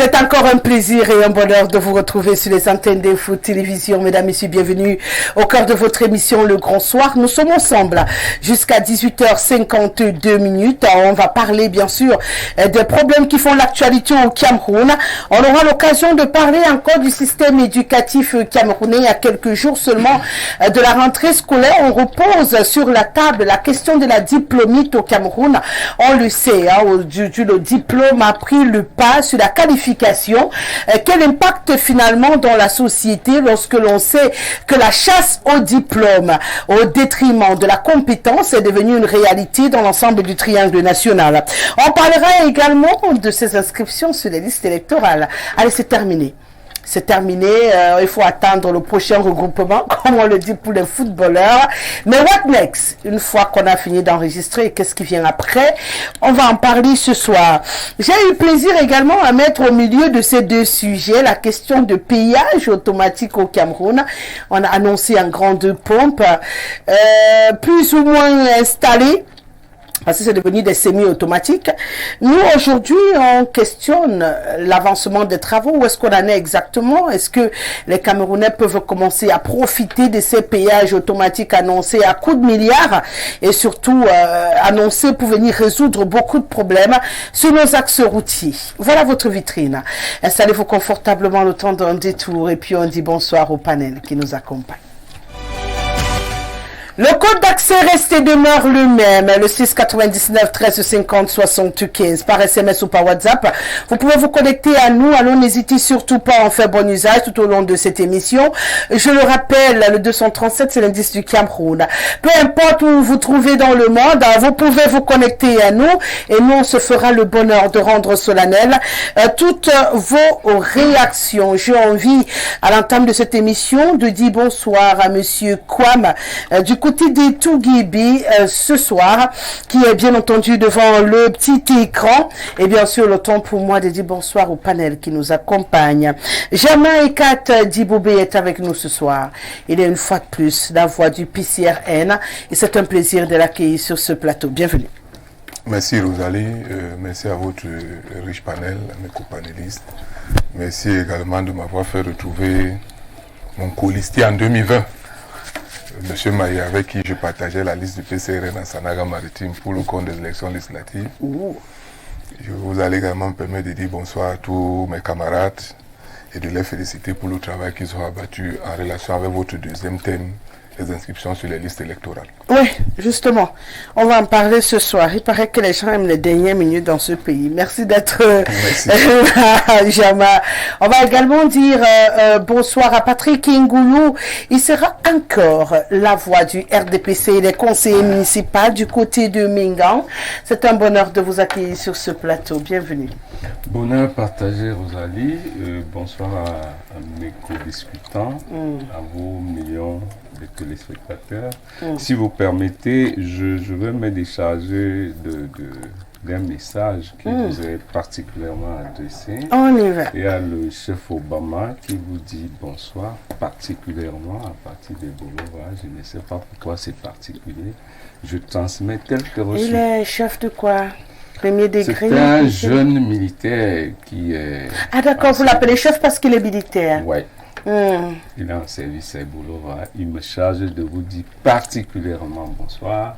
C'est encore un plaisir et un bonheur de vous retrouver sur les antennes d'Info Télévision. Mesdames, Messieurs, bienvenue au cœur de votre émission Le Grand Soir. Nous sommes ensemble jusqu'à 18h52. On va parler bien sûr des problèmes qui font l'actualité au Cameroun. On aura l'occasion de parler encore du système éducatif camerounais. Il y a quelques jours seulement de la rentrée scolaire. On repose sur la table la question de la diplômite au Cameroun. On le sait, le diplôme a pris le pas sur la qualification. Quel impact finalement dans la société lorsque l'on sait que la chasse au diplôme au détriment de la compétence est devenue une réalité dans l'ensemble du triangle national. On parlera également de ces inscriptions sur les listes électorales. Allez, c'est terminé. C'est terminé, il faut attendre le prochain regroupement, comme on le dit pour les footballeurs. Mais what next? Une fois qu'on a fini d'enregistrer, qu'est-ce qui vient après? On va en parler ce soir. J'ai eu plaisir également à mettre au milieu de ces deux sujets la question de payage automatique au Cameroun. On a annoncé en grande pompe, plus ou moins installé, parce que c'est devenu des semi-automatiques. Nous, aujourd'hui, on questionne l'avancement des travaux. Où est-ce qu'on en est exactement? Est-ce que les Camerounais peuvent commencer à profiter de ces péages automatiques annoncés à coups de milliards et surtout annoncés pour venir résoudre beaucoup de problèmes sur nos axes routiers? Voilà votre vitrine. Installez-vous confortablement le temps d'un détour et puis on dit bonsoir au panel qui nous accompagne. Le code d'accès reste et demeure le même, le 699 13 50 75 par SMS ou par WhatsApp. Vous pouvez vous connecter à nous. Alors n'hésitez surtout pas à en faire bon usage tout au long de cette émission. Je le rappelle, le 237 c'est l'indice du Cameroun. Peu importe où vous vous trouvez dans le monde, vous pouvez vous connecter à nous et nous on se fera le bonheur de rendre solennel toutes vos réactions. J'ai envie à l'entame de cette émission de dire bonsoir à monsieur Kwam du côté des Touguibi ce soir, qui est bien entendu devant le petit écran. Et bien sûr, le temps pour moi de dire bonsoir au panel qui nous accompagne. Germain Ekat Diboubé est avec nous ce soir. Il est une fois de plus la voix du PCRN et c'est un plaisir de l'accueillir sur ce plateau. Bienvenue. Merci Rosalie, merci à votre riche panel, à mes copanélistes. Merci également de m'avoir fait retrouver mon colistier en 2020. Monsieur Maï, avec qui je partageais la liste du PCRN à Sanaga Maritime pour le compte des élections législatives. Je vous allez également me permettre de dire bonsoir à tous mes camarades et de les féliciter pour le travail qu'ils ont abattu en relation avec votre deuxième thème, les inscriptions sur les listes électorales. Oui, justement, on va en parler ce soir. Il paraît que les gens aiment les dernières minutes dans ce pays. Merci d'être Jama. On va également dire bonsoir à Patrick Ngoulou. Il sera encore la voix du RDPC et des conseillers municipaux du côté de Mingan. C'est un bonheur de vous accueillir sur ce plateau. Bienvenue. Bonheur partagé, Rosalie. Bonsoir à mes co-discutants, à vos millions de téléspectateurs. Si vous permettez, je vais me décharger d'un message qui vous est particulièrement adressé. On y va. Il y a le chef Obama qui vous dit bonsoir, particulièrement à partir de Bolova. Je ne sais pas pourquoi c'est particulier. Je transmets tel que reçu. Il est chef de quoi? Premier degré? C'est un jeune militaire qui est... Ah d'accord, vous l'appelez chef parce qu'il est militaire. Oui. Il est en service à Bolova. Il me charge de vous dire particulièrement bonsoir.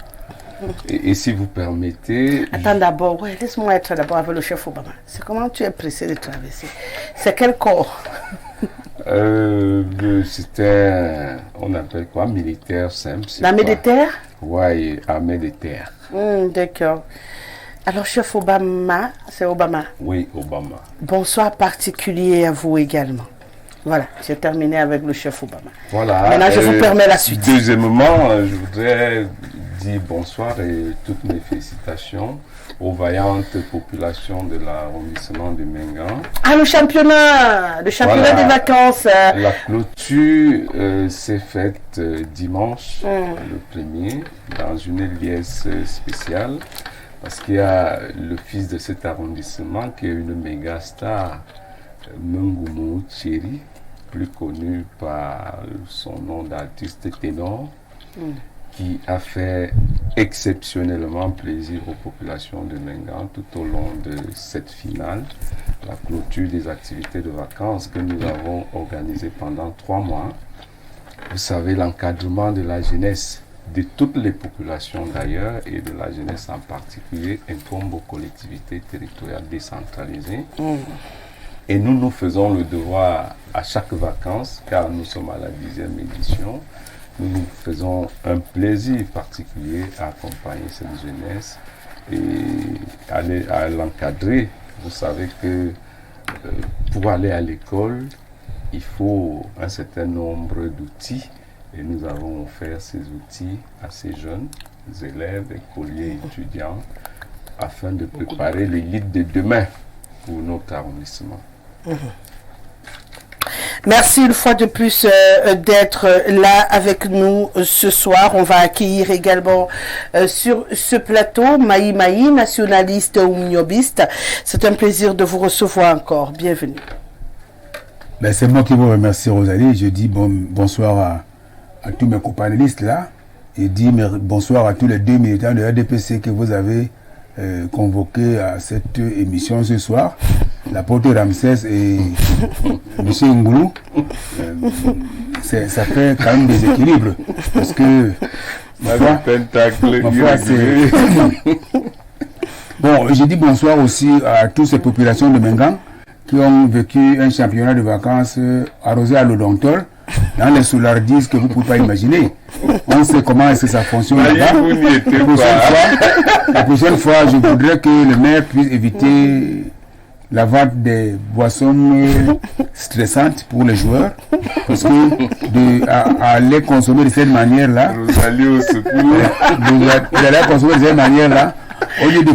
Et si vous permettez... Attends d'abord, laisse-moi être d'abord avec le chef Obama. C'est comment tu es pressé de traverser? C'est quel corps? C'était, on appelle quoi, militaire simple. L'armée de terre? Oui, armée de terre. D'accord. Alors, chef Obama, c'est Obama? Oui, Obama. Bonsoir particulier à vous également. Voilà, j'ai terminé avec le chef Obama. Voilà. Maintenant, je vous permets la suite. Deuxièmement, je voudrais dire bonsoir et toutes mes félicitations aux vaillantes populations de l'arrondissement de Mingan. Ah, le championnat voilà. Des vacances. La clôture s'est faite dimanche, le 1er, dans une liesse spéciale, parce qu'il y a le fils de cet arrondissement qui est une méga star, Mungumu Thierry, plus connu par son nom d'artiste ténor, qui a fait exceptionnellement plaisir aux populations de Mengan tout au long de cette finale, la clôture des activités de vacances que nous avons organisées pendant 3 mois. Vous savez, l'encadrement de la jeunesse, de toutes les populations d'ailleurs, et de la jeunesse en particulier, incombe aux collectivités territoriales décentralisées. Et nous faisons le devoir à chaque vacances, car nous sommes à la 10e édition. Nous faisons un plaisir particulier à accompagner cette jeunesse et à l'encadrer. Vous savez que pour aller à l'école, il faut un certain nombre d'outils et nous avons offert ces outils à ces jeunes élèves, écoliers, étudiants afin de préparer l'élite de demain pour notre arrondissement. Merci une fois de plus d'être là avec nous ce soir. On va accueillir également sur ce plateau Maï Maï, nationaliste ou mignobiste. C'est un plaisir de vous recevoir encore. Bienvenue. Ben, c'est moi qui vous remercie, Rosalie. Je dis bonsoir à tous mes companélistes là. Et dis bonsoir à tous les 2 militants de RDPC que vous avez convoqués à cette émission ce soir. L'apôtre Ramsès et M. Ngoulou. Ça fait quand même des équilibres. Parce que ma foi, bon, je dis bonsoir aussi à toutes ces populations de Mengan qui ont vécu un championnat de vacances arrosé à l'odontol dans les soulardises que vous ne pouvez pas imaginer. On sait comment est-ce que ça fonctionne là-bas. La prochaine fois, je voudrais que le maire puisse éviter la vente des boissons stressantes pour les joueurs. Parce que aller consommer de cette manière-là, d'aller consommer de cette manière-là, au lieu de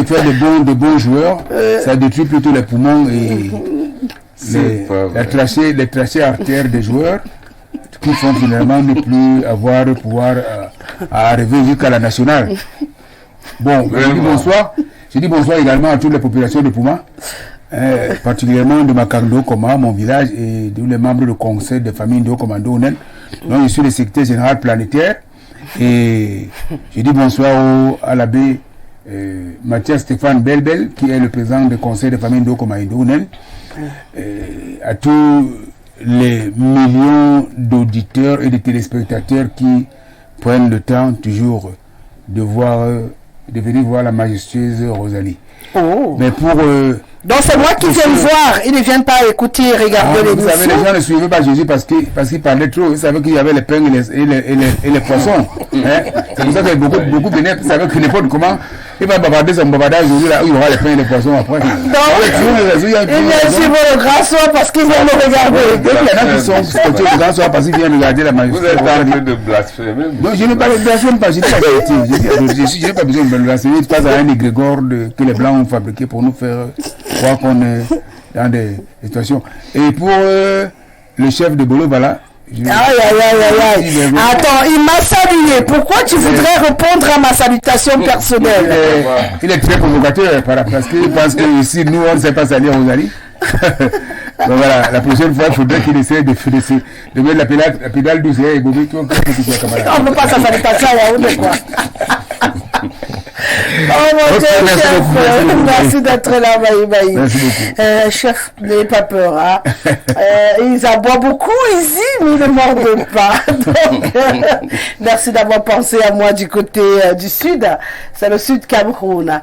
faire de bons joueurs, ça détruit plutôt les poumons et les trachées artères des joueurs qui font finalement ne plus avoir le pouvoir à arriver jusqu'à la nationale. Bon, je dis bonsoir également à toutes les populations de Pouma, particulièrement de Makando Koma, mon village, et tous les membres du conseil de famille de Commando Onen. Donc, je suis le secrétaire général planétaire. Et je dis bonsoir à l'abbé Mathias Stéphane Belbel, qui est le président du conseil de famille de Commando Onen, à tous les millions d'auditeurs et de téléspectateurs qui prennent le temps toujours de venir voir la majestueuse Rosalie. Oh. Mais pour donc c'est moi qui viens voir, ils ne viennent pas écouter et regarder les Vous savez, les gens ne suivaient pas Jésus parce qu'il parlait trop. Ils savaient qu'il y avait les pains et les poissons. Hein? C'est pour ça que beaucoup venaient, ils savaient que n'importe comment, il va bavarder son bavardage aujourd'hui, là où il y aura les pains et les poissons après. Donc, il vient suivre le grand soir parce qu'il vient me regarder. Il y en a qui sont scotchés le grand soir parce qu'ils viennent regarder la majesté. Vous êtes en train de blasphémer. Non, je ne blasphème pas, je dis la vérité. Je n'ai pas besoin de blasphémer, pas à un égrégore que les Blancs ont fabriqué pour nous faire croire qu'on est dans des situations. Et pour le chef de Bolo, voilà. Attends, il m'a salué. Pourquoi tu voudrais répondre à ma salutation personnelle? Il est très provocateur parce qu'il pense que ici, nous, on ne sait pas saluer Rosalie. Donc voilà, la prochaine fois, il faudrait qu'il essaie de mettre la pédale douce et Bobi, on ne veut pas sa salutation à Yaoundé, quoi. Oh mon Dieu, chef, merci d'être là, Maï. Merci beaucoup. Chef, n'ayez pas peur. Hein. Ils aboient beaucoup ici, mais ils ne mordent pas. Donc, merci d'avoir pensé à moi du côté du sud. C'est le sud Cameroun.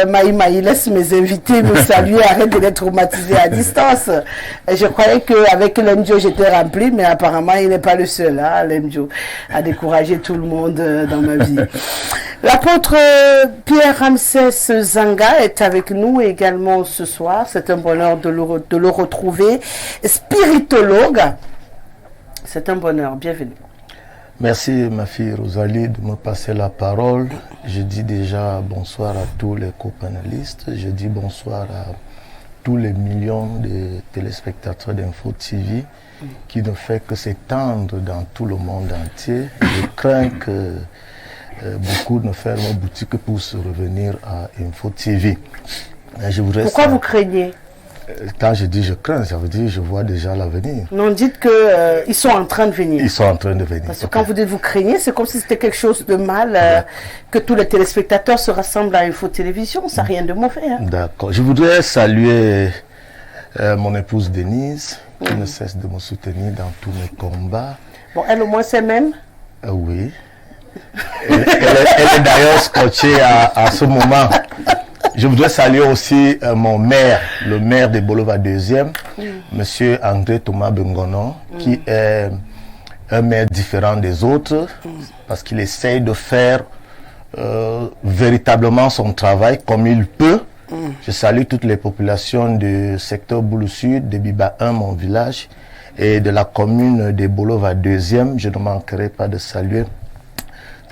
Maï, laisse mes invités me saluer. Arrête de les traumatiser à distance. Je croyais qu'avec Lemjo, j'étais rempli, mais apparemment, il n'est pas le seul, hein, Lemjo, à décourager tout le monde dans ma vie. L'apôtre Pierre Ramsès Zanga est avec nous également ce soir. C'est un bonheur de le retrouver. Spiritologue, c'est un bonheur. Bienvenue. Merci ma fille Rosalie de me passer la parole. Je dis déjà bonsoir à tous les co-panélistes. Je dis bonsoir à tous les millions de téléspectateurs d'Info TV qui ne fait que s'étendre dans tout le monde entier. Je crains que beaucoup ne ferment boutique pour se revenir à Info TV. Pourquoi vous craignez? Quand je dis je crains, ça veut dire je vois déjà l'avenir. Non, dites que ils sont en train de venir. Ils sont en train de venir. Parce que quand vous dites vous craignez, c'est comme si c'était quelque chose de mal, que tous les téléspectateurs se rassemblent à Info Télévision. Ça n'a rien de mauvais. Hein. D'accord. Je voudrais saluer mon épouse Denise, qui ne cesse de me soutenir dans tous mes combats. Bon, elle au moins c'est même. Oui. Elle est d'ailleurs scotchée à ce moment. Je voudrais saluer aussi mon maire, le maire de Bolova 2e, monsieur André Thomas Bengonon, qui est un maire différent des autres, parce qu'il essaye de faire véritablement son travail comme il peut. Je salue toutes les populations du secteur Boulou Sud, de Biba 1, mon village, et de la commune de Bolova 2e. Je ne manquerai pas de saluer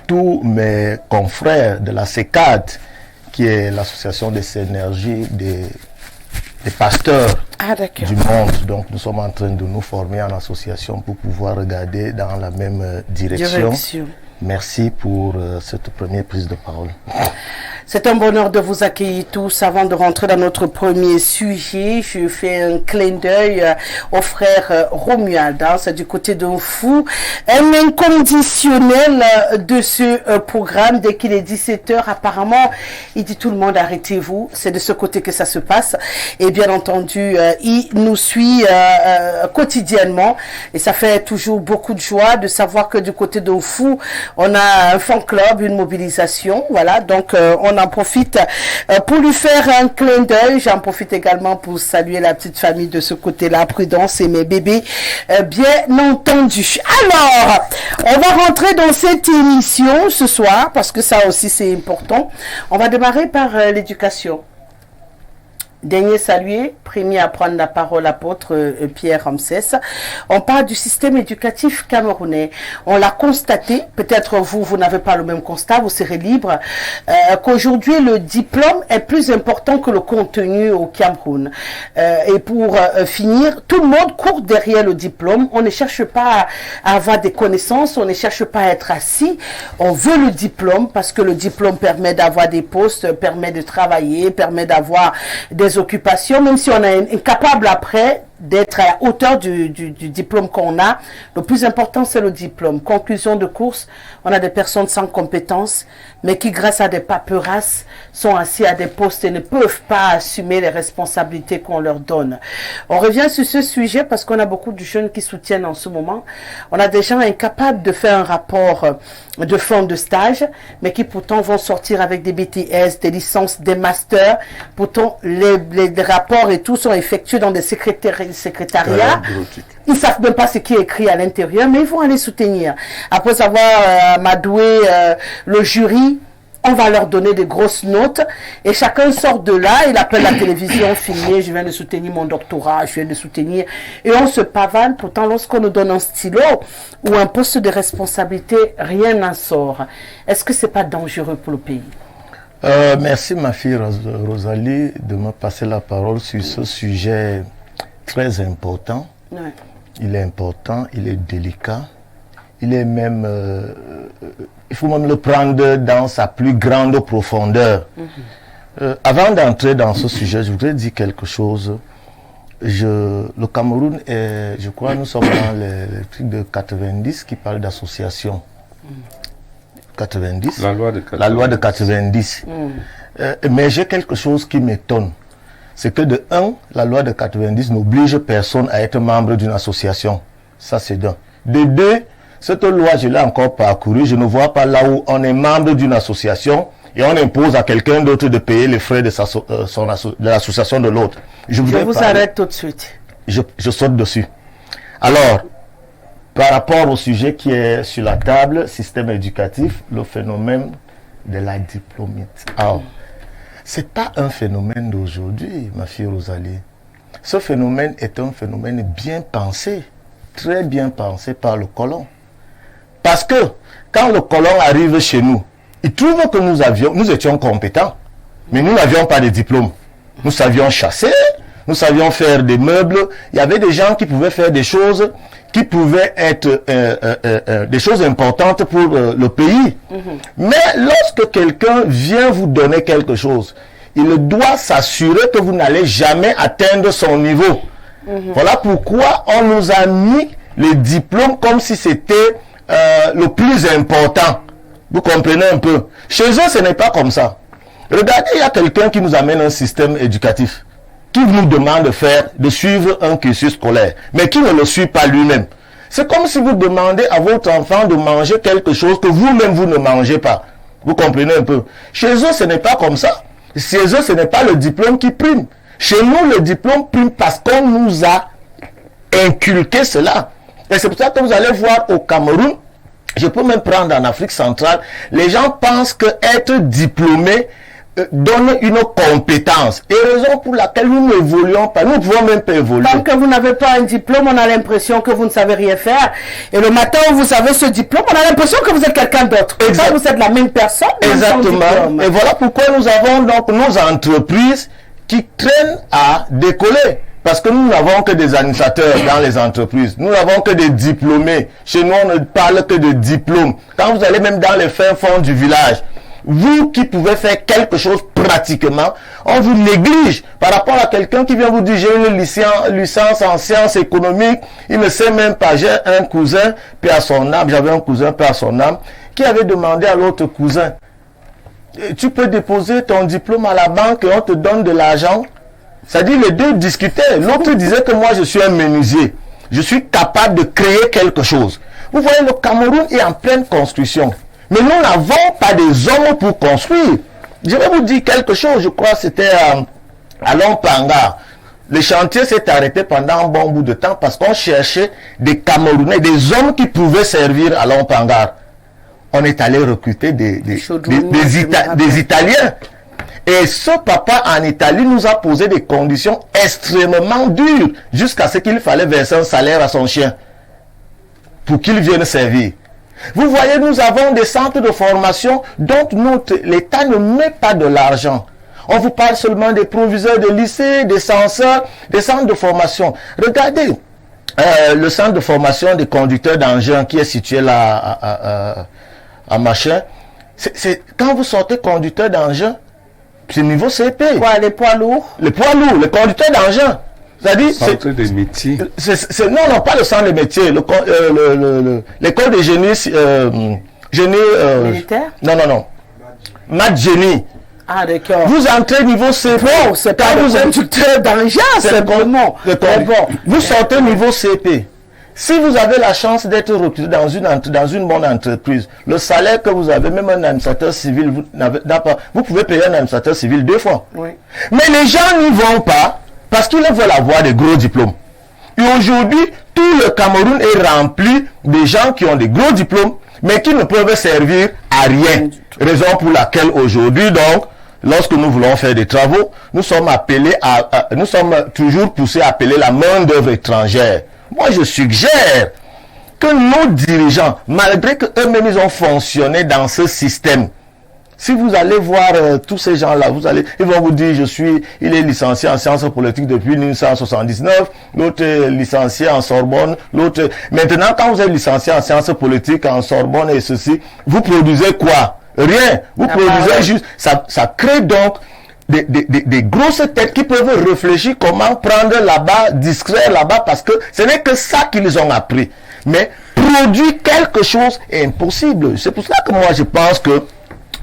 tous mes confrères de la CECAD, qui est l'association des synergies des pasteurs du monde. Donc nous sommes en train de nous former en association pour pouvoir regarder dans la même direction. Merci pour cette première prise de parole. C'est un bonheur de vous accueillir tous. Avant de rentrer dans notre premier sujet, je fais un clin d'œil au frère Romuald. C'est du côté d'un fou, un inconditionnel de ce programme. Dès qu'il est 17h, apparemment, il dit tout le monde arrêtez-vous. C'est de ce côté que ça se passe. Et bien entendu, il nous suit quotidiennement. Et ça fait toujours beaucoup de joie de savoir que du côté d'un fou, on a un fan club, une mobilisation. Voilà, donc on en profite pour lui faire un clin d'œil. J'en profite également pour saluer la petite famille de ce côté-là, Prudence et mes bébés, bien entendu. Alors, on va rentrer dans cette émission ce soir, parce que ça aussi c'est important. On va démarrer par l'éducation. Dernier salué, premier à prendre la parole, apôtre Pierre Ramsès. On parle du système éducatif camerounais. On l'a constaté, peut-être vous n'avez pas le même constat, vous serez libre, qu'aujourd'hui le diplôme est plus important que le contenu au Cameroun. Et pour finir, tout le monde court derrière le diplôme. On ne cherche pas à avoir des connaissances, on ne cherche pas à être assis. On veut le diplôme parce que le diplôme permet d'avoir des postes, permet de travailler, permet d'avoir des occupations, même si on est incapable après d'être à hauteur du diplôme qu'on a. Le plus important, c'est le diplôme. Conclusion de course, on a des personnes sans compétences, mais qui, grâce à des paperasses, sont assis à des postes et ne peuvent pas assumer les responsabilités qu'on leur donne. On revient sur ce sujet parce qu'on a beaucoup de jeunes qui soutiennent en ce moment. On a des gens incapables de faire un rapport de fin de stage, mais qui pourtant vont sortir avec des BTS, des licences, des masters. Pourtant, les rapports et tout sont effectués dans des secrétariats. Ils ne savent même pas ce qui est écrit à l'intérieur, mais ils vont aller soutenir. Après avoir madoué le jury, on va leur donner des grosses notes et chacun sort de là, il appelle la télévision, filmé, je viens de soutenir mon doctorat, je viens de soutenir, et on se pavane. Pourtant, lorsqu'on nous donne un stylo ou un poste de responsabilité, rien n'en sort. Est-ce que c'est pas dangereux pour le pays? Merci ma fille Rosalie de me passer la parole sur ce sujet très important. Ouais. Il est important, il est délicat, il est même, il faut même le prendre dans sa plus grande profondeur. Avant d'entrer dans ce sujet, je voudrais dire quelque chose. Le Cameroun est, je crois, nous sommes dans les trucs de 90 qui parlent d'association. 90. La loi de 90. La loi de 90. Mais j'ai quelque chose qui m'étonne. C'est que de 1, la loi de 90 n'oblige personne à être membre d'une association. Ça, c'est d'un. De 2, cette loi, je l'ai encore parcourue. Je ne vois pas là où on est membre d'une association et on impose à quelqu'un d'autre de payer les frais de l'association de l'autre. Je vous arrête tout de suite. Je saute dessus. Alors, par rapport au sujet qui est sur la table, système éducatif, le phénomène de la diplomite. Alors, ce n'est pas un phénomène d'aujourd'hui, ma fille Rosalie. Ce phénomène est un phénomène bien pensé, très bien pensé par le colon. Parce que quand le colon arrive chez nous, il trouve que nous étions compétents, mais nous n'avions pas de diplôme. Nous savions chasser, nous savions faire des meubles. Il y avait des gens qui pouvaient faire des choses qui pouvaient être des choses importantes pour le pays. Mais lorsque quelqu'un vient vous donner quelque chose, il doit s'assurer que vous n'allez jamais atteindre son niveau. Voilà pourquoi on nous a mis les diplômes comme si c'était le plus important. Vous comprenez un peu? Chez eux, ce n'est pas comme ça. Regardez, il y a quelqu'un qui nous amène un système éducatif, qui nous demande de suivre un cursus scolaire, mais qui ne le suit pas lui-même. C'est comme si vous demandez à votre enfant de manger quelque chose que vous-même vous ne mangez pas. Vous comprenez un peu? Chez eux, ce n'est pas comme ça. Chez eux, ce n'est pas le diplôme qui prime. Chez nous, le diplôme prime parce qu'on nous a inculqué cela. Et c'est pour ça que vous allez voir au Cameroun, je peux même prendre en Afrique centrale, les gens pensent que être diplômé donne une compétence. Et raison pour laquelle nous n'évoluons pas. Nous ne pouvons même pas évoluer. Tant que vous n'avez pas un diplôme, on a l'impression que vous ne savez rien faire. Et le matin où vous avez ce diplôme, on a l'impression que vous êtes quelqu'un d'autre. Exact. Vous êtes la même personne. Exactement. Et voilà pourquoi nous avons donc nos entreprises qui traînent à décoller. Parce que nous n'avons que des administrateurs dans les entreprises. Nous n'avons que des diplômés. Chez nous, on ne parle que de diplômes. Quand vous allez même dans les fins fonds du village, vous qui pouvez faire quelque chose pratiquement, on vous néglige par rapport à quelqu'un qui vient vous dire j'ai une licence en sciences économiques, il ne sait même pas. J'ai un cousin, paix à son âme, j'avais un cousin, paix à son âme, qui avait demandé à l'autre cousin, tu peux déposer ton diplôme à la banque et on te donne de l'argent. C'est-à-dire les deux discutaient. L'autre disait que moi je suis un menuisier, je suis capable de créer quelque chose. Vous voyez, le Cameroun est en pleine construction. Mais nous n'avons pas des hommes pour construire. Je vais vous dire quelque chose, je crois que c'était à Lompanga. Le chantier s'est arrêté pendant un bon bout de temps parce qu'on cherchait des Camerounais, des hommes qui pouvaient servir à Lompanga. On est allé recruter des Italiens. Et ce papa en Italie nous a posé des conditions extrêmement dures jusqu'à ce qu'il fallait verser un salaire à son chien pour qu'il vienne servir. Vous voyez, nous avons des centres de formation dont l'État ne met pas de l'argent. On vous parle seulement des proviseurs de lycée, des censeurs, des centres de formation. Regardez le centre de formation des conducteurs d'engins qui est situé là à Machin. Quand vous sortez conducteur d'engin, c'est niveau CP. Quoi, les poids lourds? Les poids lourds, les conducteurs d'engin. C'est-à-dire, centre des métiers. Non, pas le centre des métiers. L'école de génie. Militaire? Non. Maths génie. Ah, d'accord. Vous entrez niveau CP. Bon, c'est pas le conducteur d'engin, c'est bon. Vous sortez niveau CP. Si vous avez la chance d'être recruté dans une bonne entreprise, le salaire que vous avez, même un administrateur civil, vous pouvez payer un administrateur civil 2 fois. Oui. Mais les gens n'y vont pas parce qu'ils veulent avoir des gros diplômes. Et aujourd'hui, tout le Cameroun est rempli de gens qui ont des gros diplômes, mais qui ne peuvent servir à rien. Raison pour laquelle aujourd'hui, donc, lorsque nous voulons faire des travaux, nous sommes toujours poussés à appeler la main-d'œuvre étrangère. Moi, je suggère que nos dirigeants, malgré qu'eux-mêmes ils ont fonctionné dans ce système, si vous allez voir tous ces gens-là, ils vont vous dire, il est licencié en sciences politiques depuis 1979, l'autre est licencié en Sorbonne, l'autre. Maintenant, quand vous êtes licencié en sciences politiques, en Sorbonne et ceci, vous produisez quoi? Rien. Vous produisez juste. Ça crée donc des grosses têtes qui peuvent réfléchir comment prendre là-bas, discret là-bas, parce que ce n'est que ça qu'ils ont appris. Mais produire quelque chose est impossible. C'est pour cela que moi je pense que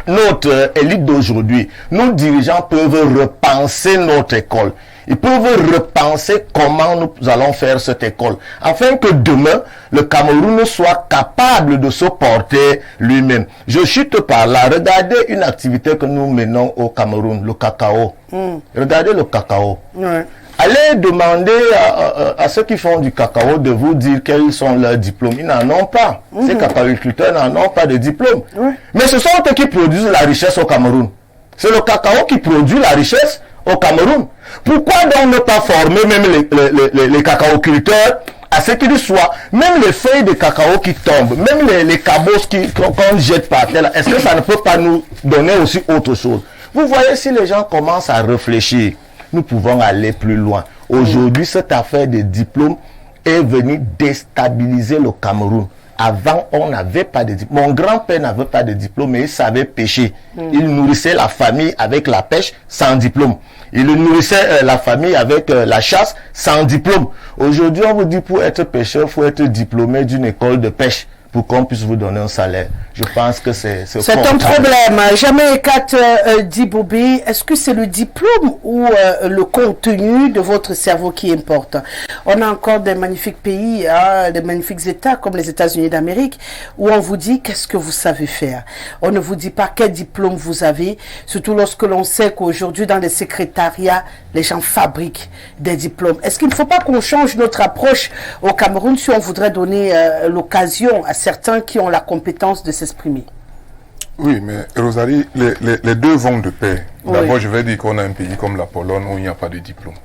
notre élite d'aujourd'hui, nos dirigeants peuvent repenser notre école. Ils peuvent repenser comment nous allons faire cette école, afin que demain, le Cameroun soit capable de se porter lui-même. Je chute par là. Regardez une activité que nous menons au Cameroun, le cacao. Regardez le cacao. Ouais. Allez demander à ceux qui font du cacao de vous dire quels sont leurs diplômes. Ils n'en ont pas. Ces cacaoculteurs n'en ont pas de diplôme. Mais ce sont eux qui produisent la richesse au Cameroun. C'est le cacao qui produit la richesse au Cameroun. Pourquoi donc ne pas former même les cacaoculteurs à ce qu'ils soient, même les feuilles de cacao qui tombent, même les cabosses qu'on jette par terre, est-ce que ça ne peut pas nous donner aussi autre chose? Vous voyez, si les gens commencent à réfléchir, nous pouvons aller plus loin. Aujourd'hui, cette affaire des diplômes est venue déstabiliser le Cameroun. Avant, on n'avait pas de diplôme. Mon grand-père n'avait pas de diplôme, mais il savait pêcher. Il nourrissait la famille avec la pêche sans diplôme. Il nourrissait la famille avec la chasse sans diplôme. Aujourd'hui, on vous dit pour être pêcheur, il faut être diplômé d'une école de pêche pour qu'on puisse vous donner un salaire. Je pense que c'est un problème. Jamais Kat Dibobé, est-ce que c'est le diplôme ou le contenu de votre cerveau qui importe? On a encore des magnifiques pays, hein, des magnifiques États comme les États-Unis d'Amérique, où on vous dit qu'est-ce que vous savez faire. On ne vous dit pas quel diplôme vous avez, surtout lorsque l'on sait qu'aujourd'hui dans les secrétariats, les gens fabriquent des diplômes. Est-ce qu'il ne faut pas qu'on change notre approche au Cameroun si on voudrait donner l'occasion à certains qui ont la compétence de s'exprimer? Oui, mais Rosalie, les deux vont de pair. Oui. D'abord, je vais dire qu'on a un pays comme la Pologne où il n'y a pas de diplôme.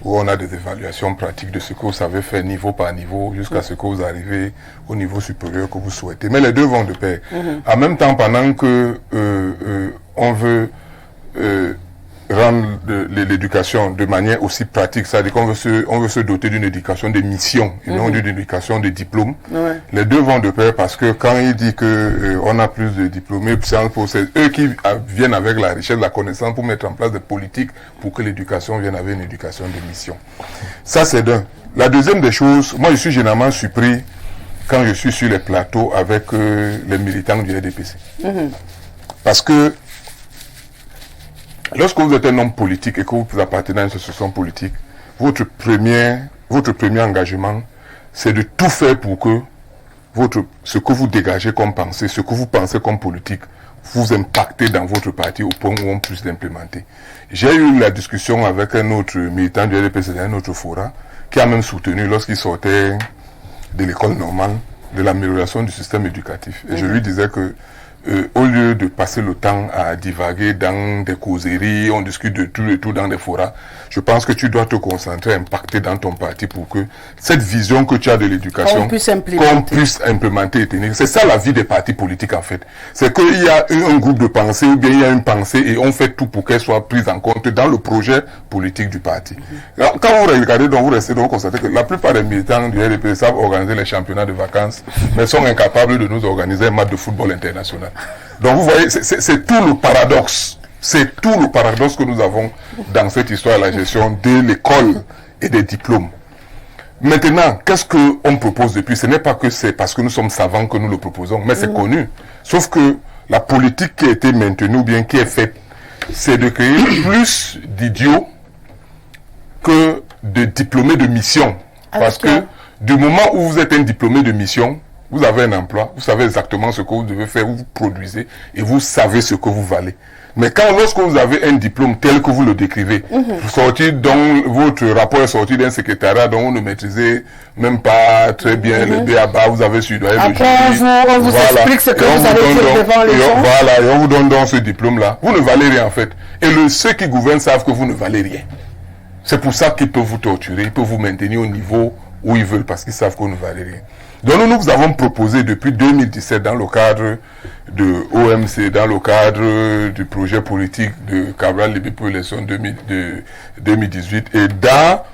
Où on a des évaluations pratiques de ce que vous savez faire niveau par niveau jusqu'à ce que vous arrivez au niveau supérieur que vous souhaitez. Mais les deux vont de pair. En même temps, pendant que on veut rendre l'éducation de manière aussi pratique, c'est-à-dire qu'on veut se doter d'une éducation de mission et non d'une éducation de diplôme. Ouais. Les deux vont de pair parce que quand il dit que on a plus de diplômés, c'est eux qui viennent avec la richesse, la connaissance pour mettre en place des politiques pour que l'éducation vienne avec une éducation de mission. Ça, c'est d'un. La deuxième des choses, moi je suis généralement surpris quand je suis sur les plateaux avec les militants du RDPC. Parce que lorsque vous êtes un homme politique et que vous appartenez à une association politique, votre premier engagement, c'est de tout faire pour que ce que vous dégagez comme pensée, ce que vous pensez comme politique, vous impactez dans votre parti au point où on puisse l'implémenter. J'ai eu la discussion avec un autre militant du RDPC, un autre forum, qui a même soutenu lorsqu'il sortait de l'école normale, de l'amélioration du système éducatif. Et je lui disais que au lieu de passer le temps à divaguer dans des causeries, on discute de tout et tout dans des forats, je pense que tu dois te concentrer, impacter dans ton parti pour que cette vision que tu as de l'éducation, qu'on puisse implémenter et tenir. C'est ça la vie des partis politiques en fait. C'est qu'il y a un groupe de pensée ou bien il y a une pensée et on fait tout pour qu'elle soit prise en compte dans le projet politique du parti. Alors, quand vous regardez, donc vous restez, donc vous constatez que la plupart des militants du RDP savent organiser les championnats de vacances, mais sont incapables de nous organiser un match de football international. Donc vous voyez, c'est tout le paradoxe. C'est tout le paradoxe que nous avons dans cette histoire de la gestion de l'école et des diplômes. Maintenant, qu'est-ce qu'on propose depuis? Ce n'est pas que c'est parce que nous sommes savants que nous le proposons, mais c'est connu. Sauf que la politique qui a été maintenue ou bien qui est faite, c'est de créer plus d'idiots que de diplômés de mission. Parce que du moment où vous êtes un diplômé de mission, vous avez un emploi, vous savez exactement ce que vous devez faire, vous produisez et vous savez ce que vous valez. Mais lorsque vous avez un diplôme tel que vous le décrivez, sorti dont votre rapport est sorti d'un secrétariat dont vous ne maîtrisez même pas très bien le B.A.B.A, vous avez su. Après, on vous explique ce que vous allez dire devant les gens. Voilà, et on vous donne donc ce diplôme-là. Vous ne valez rien en fait. Et ceux qui gouvernent savent que vous ne valez rien. C'est pour ça qu'ils peuvent vous torturer, ils peuvent vous maintenir au niveau où ils veulent parce qu'ils savent que vous ne valez rien. Donc nous avons proposé depuis 2017 dans le cadre de OMC, dans le cadre du projet politique de Cabral Libé pour l'élection de 2018 et dans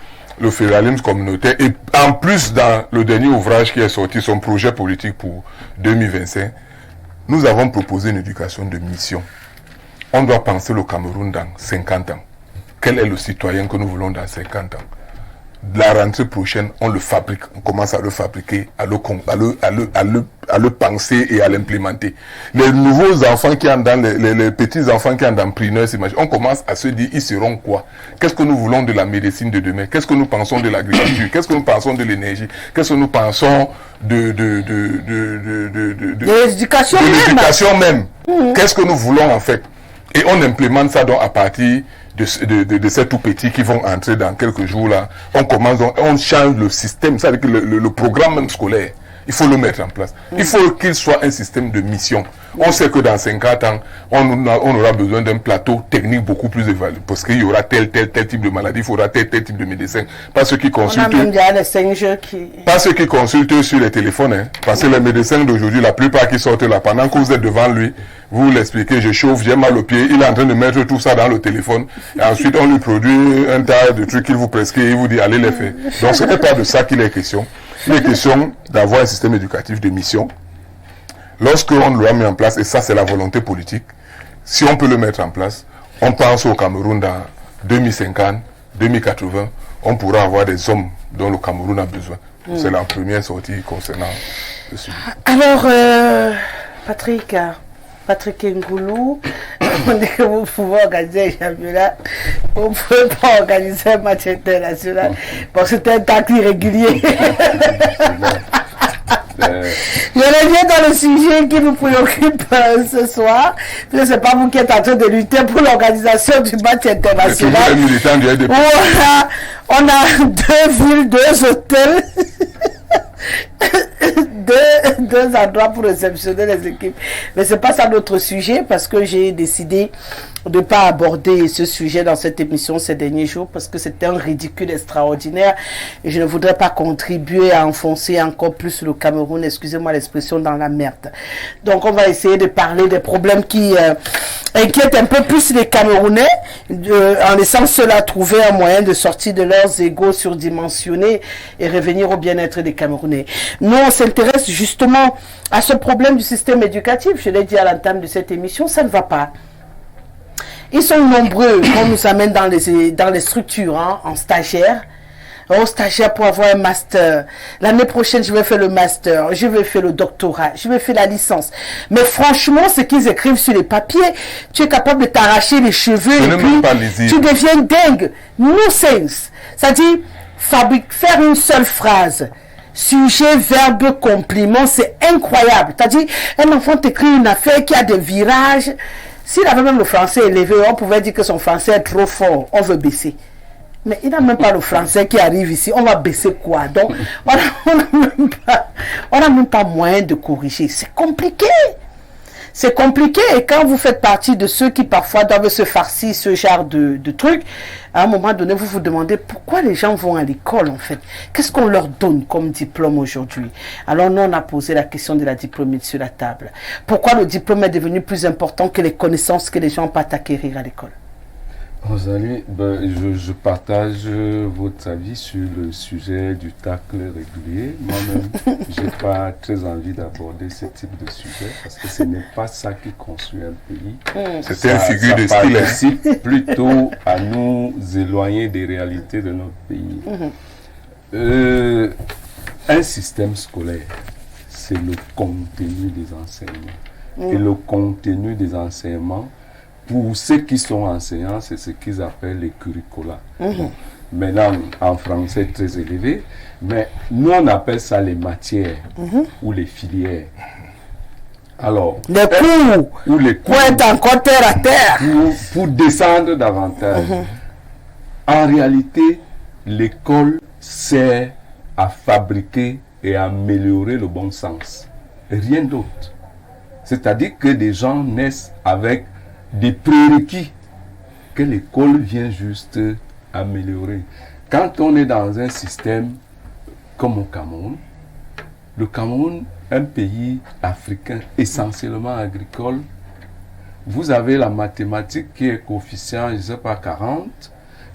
le fédéralisme communautaire et en plus dans le dernier ouvrage qui est sorti, son projet politique pour 2025, nous avons proposé une éducation de mission. On doit penser le Cameroun dans 50 ans. Quel est le citoyen que nous voulons dans 50 ans? La rentrée prochaine, on le fabrique, on commence à le fabriquer, à le penser et à l'implémenter. Les nouveaux enfants qui sont dans les petits enfants qui sont dans primaire, on commence à se dire, ils seront quoi? Qu'est-ce que nous voulons de la médecine de demain? Qu'est-ce que nous pensons de l'agriculture? Qu'est-ce que nous pensons de l'énergie? Qu'est-ce que nous pensons de l'éducation même? Qu'est-ce que nous voulons en fait? Et on implémente ça donc à partir de ces tout petits qui vont entrer dans quelques jours là. On commence donc, on change le système, c'est-à-dire que le programme même scolaire, il faut le mettre en place. Il faut qu'il soit un système de mission. On sait que dans 50 ans, on aura besoin d'un plateau technique beaucoup plus évalué. Parce qu'il y aura tel type de maladie, il faudra tel type de médecin. Pas ceux qui consultent. Pas ceux qui consultent sur les téléphones. Hein. Parce que les médecins d'aujourd'hui, la plupart qui sortent là, pendant que vous êtes devant lui, vous l'expliquez, je chauffe, j'ai mal au pied, il est en train de mettre tout ça dans le téléphone. Et ensuite, on lui produit un tas de trucs qu'il vous prescrit et il vous dit, allez les faire. Donc, ce n'est pas de ça qu'il est question. Il est question d'avoir un système éducatif de mission. Lorsqu'on l'a mis en place, et ça c'est la volonté politique, si on peut le mettre en place, on pense au Cameroun dans 2050, 2080, on pourra avoir des hommes dont le Cameroun a besoin. C'est la première sortie concernant le sujet. Alors, Patrick Ngoulou, on dit que vous pouvez organiser un championnat, vous ne pouvez pas organiser un match international, parce que c'est un temps irrégulier. Je reviens dans le sujet qui nous préoccupe ce soir. Ce n'est pas vous qui êtes en train de lutter pour l'organisation du match international. On a 2 villes, 2 hôtels, deux endroits pour réceptionner les équipes. Mais ce n'est pas ça notre sujet, parce que j'ai décidé de ne pas aborder ce sujet dans cette émission ces derniers jours, parce que c'était un ridicule extraordinaire et je ne voudrais pas contribuer à enfoncer encore plus le Cameroun, excusez-moi l'expression, dans la merde. Donc on va essayer de parler des problèmes qui inquiètent un peu plus les Camerounais, en laissant cela trouver un moyen de sortir de leurs égos surdimensionnés et revenir au bien-être des Camerounais. Nous, on s'intéresse justement à ce problème du système éducatif. Je l'ai dit à l'entame de cette émission, ça ne va pas. Ils sont nombreux qu'on nous amène dans les structures, hein, en stagiaire. Au stagiaire pour avoir un master. L'année prochaine, je vais faire le master. Je vais faire le doctorat. Je vais faire la licence. Mais franchement, ce qu'ils écrivent sur les papiers, tu es capable de t'arracher les cheveux et puis tu deviens dingue. Nonsense. C'est-à-dire, faire une seule phrase. Sujet, verbe, compliment, c'est incroyable. C'est-à-dire, un enfant t'écrit une affaire qui a des virages. S'il avait même le français élevé, on pouvait dire que son français est trop fort, on veut baisser. Mais il n'a même pas le français qui arrive ici, on va baisser quoi? Donc, on n'a même pas moyen de corriger. C'est compliqué. C'est compliqué, et quand vous faites partie de ceux qui parfois doivent se farcir ce genre de trucs, à un moment donné, vous vous demandez pourquoi les gens vont à l'école en fait. Qu'est-ce qu'on leur donne comme diplôme aujourd'hui? Alors nous, on a posé la question de la diplôme sur la table. Pourquoi le diplôme est devenu plus important que les connaissances que les gens peuvent acquérir à l'école? Rosalie, je partage votre avis sur le sujet du tacle régulier. Moi-même, je n'ai pas très envie d'aborder ce type de sujet parce que ce n'est pas ça qui construit un pays. C'est une figure de style. Ça participe plutôt à nous éloigner des réalités de notre pays. Un système scolaire, c'est le contenu des enseignements. Et le contenu des enseignements, pour ceux qui sont enseignants, c'est ce qu'ils appellent les curricula. Maintenant, en français, très élevé. Mais nous, on appelle ça les matières ou les filières. Alors, les cours, ou les cours, pour être encore terre à terre. Pour descendre davantage. En réalité, l'école sert à fabriquer et à améliorer le bon sens. Rien d'autre. C'est-à-dire que des gens naissent avec des prérequis que l'école vient juste améliorer. Quand on est dans un système comme au Cameroun, le Cameroun, un pays africain essentiellement agricole, vous avez la mathématique qui est coefficient, je ne sais pas, 40,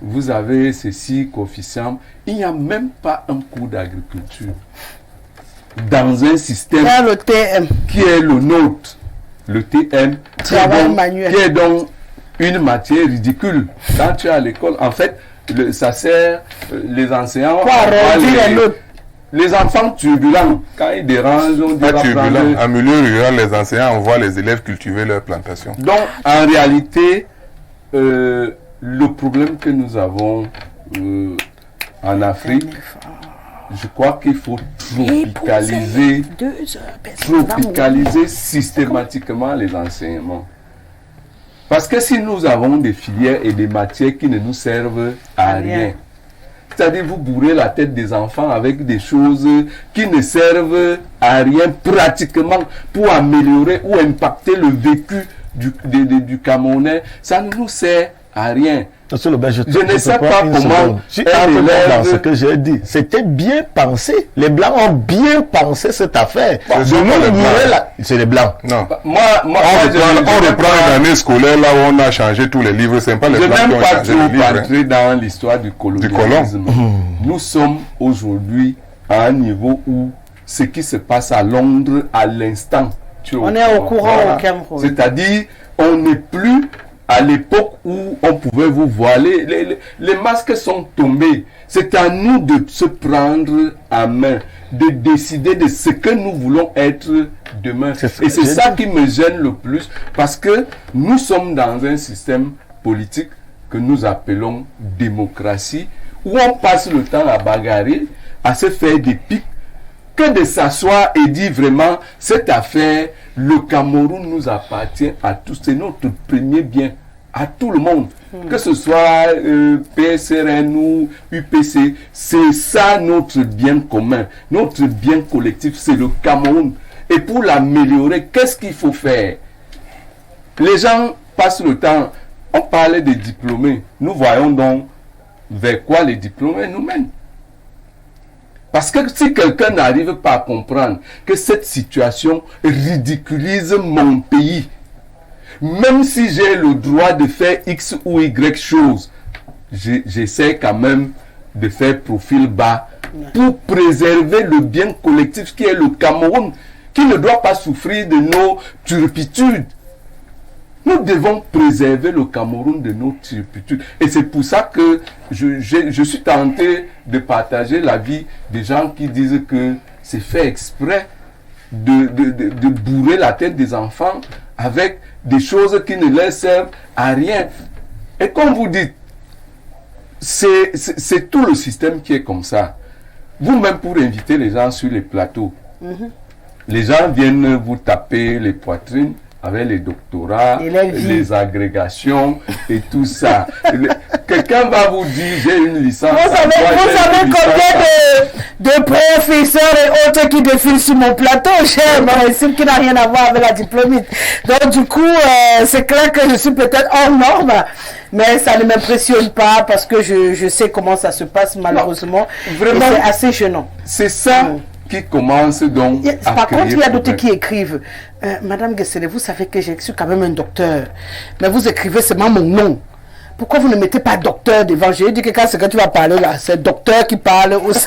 vous avez ceci, coefficient, il n'y a même pas un cours d'agriculture. Dans un système qui est le nôtre, le TM, qui est donc une matière ridicule. Quand tu es à l'école, en fait, ça sert les enseignants les enfants turbulents. Quand ils dérangent, on dit en milieu rural, les enseignants envoient les élèves cultiver leur plantation. Donc, en réalité, le problème que nous avons en Afrique, je crois qu'il faut tropicaliser systématiquement les enseignements. Parce que si nous avons des filières et des matières qui ne nous servent à rien, c'est-à-dire vous bourrez la tête des enfants avec des choses qui ne servent à rien pratiquement pour améliorer ou impacter le vécu du Camerounais, ça ne nous sert à rien. Monsieur le Bain, je ne sais pas comment dans ce que j'ai dit. C'était bien pensé. Les Blancs ont bien pensé cette affaire. C'est les Blancs. Non. On reprend une année scolaire là où on a changé tous les livres. C'est pas les Blancs qui ont changé les livres. Je n'aime pas trop rentrer dans l'histoire du colonialisme. Nous sommes aujourd'hui à un niveau où ce qui se passe à Londres à l'instant, on est au courant au Cameroun. C'est-à-dire, on n'est plus à l'époque où on pouvait vous voir. Les masques sont tombés. C'est à nous de se prendre à main, de décider de ce que nous voulons être demain. Et c'est ça qui me gêne le plus, parce que nous sommes dans un système politique que nous appelons démocratie, où on passe le temps à bagarrer, à se faire des pics, que de s'asseoir et dire vraiment, cette affaire, le Cameroun nous appartient à tous, c'est notre premier bien, à tout le monde. Que ce soit PSRN ou UPC, c'est ça notre bien commun, notre bien collectif, c'est le Cameroun. Et pour l'améliorer, qu'est-ce qu'il faut faire? Les gens passent le temps, on parlait des diplômés, nous voyons donc vers quoi les diplômés nous mènent. Parce que si quelqu'un n'arrive pas à comprendre que cette situation ridiculise mon pays, même si j'ai le droit de faire X ou Y chose, j'essaie quand même de faire profil bas pour préserver le bien collectif qui est le Cameroun, qui ne doit pas souffrir de nos turpitudes. Nous devons préserver le Cameroun de nos turpitudes. Et c'est pour ça que je suis tenté de partager l'avis des gens qui disent que c'est fait exprès de bourrer la tête des enfants avec des choses qui ne leur servent à rien. Et comme vous dites, c'est tout le système qui est comme ça. Vous-même, pour inviter les gens sur les plateaux, les gens viennent vous taper les poitrines avec les doctorats, les agrégations et tout ça. Quelqu'un va vous dire, j'ai une licence. Vous savez combien de professeurs et autres qui défilent sur mon plateau, cher Maurice, qui n'a rien à voir avec la diplômite. Donc du coup, c'est clair que je suis peut-être hors norme, mais ça ne m'impressionne pas parce que je sais comment ça se passe malheureusement. Vraiment, c'est assez gênant. C'est ça. Qui commence donc à par contre, il y a d'autres qui écrivent. Madame Guessele, vous savez que j'ai suis quand même un docteur. Mais vous écrivez seulement mon nom. Pourquoi vous ne mettez pas docteur devant? J'ai dit que quand c'est que tu vas parler là, c'est docteur qui parle aussi.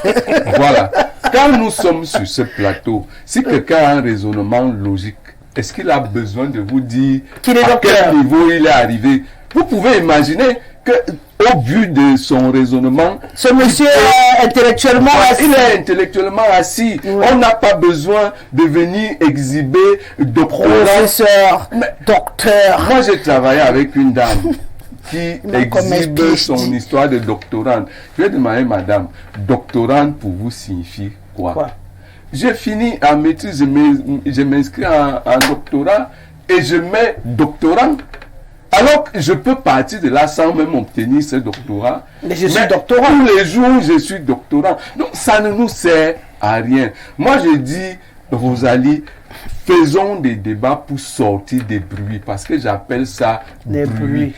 Voilà. Quand nous sommes sur ce plateau, si quelqu'un a un raisonnement logique, est-ce qu'il a besoin de vous dire à quel niveau il est arrivé? Vous pouvez imaginer que au vu de son raisonnement, ce monsieur est intellectuellement assis. Il est intellectuellement assis. Oui. On n'a pas besoin de venir exhiber professeur, docteur. Moi, j'ai travaillé avec une dame qui exhibe son histoire de doctorante. Je vais demander, madame, doctorante pour vous signifie quoi? J'ai fini en maîtrise, je m'inscris en doctorat et je mets doctorant. Alors que je peux partir de là sans même obtenir ce doctorat. Mais je suis doctorant. Tous les jours, je suis doctorant. Donc, ça ne nous sert à rien. Moi, je dis, Rosalie, faisons des débats pour sortir des bruits. Parce que j'appelle ça des bruits.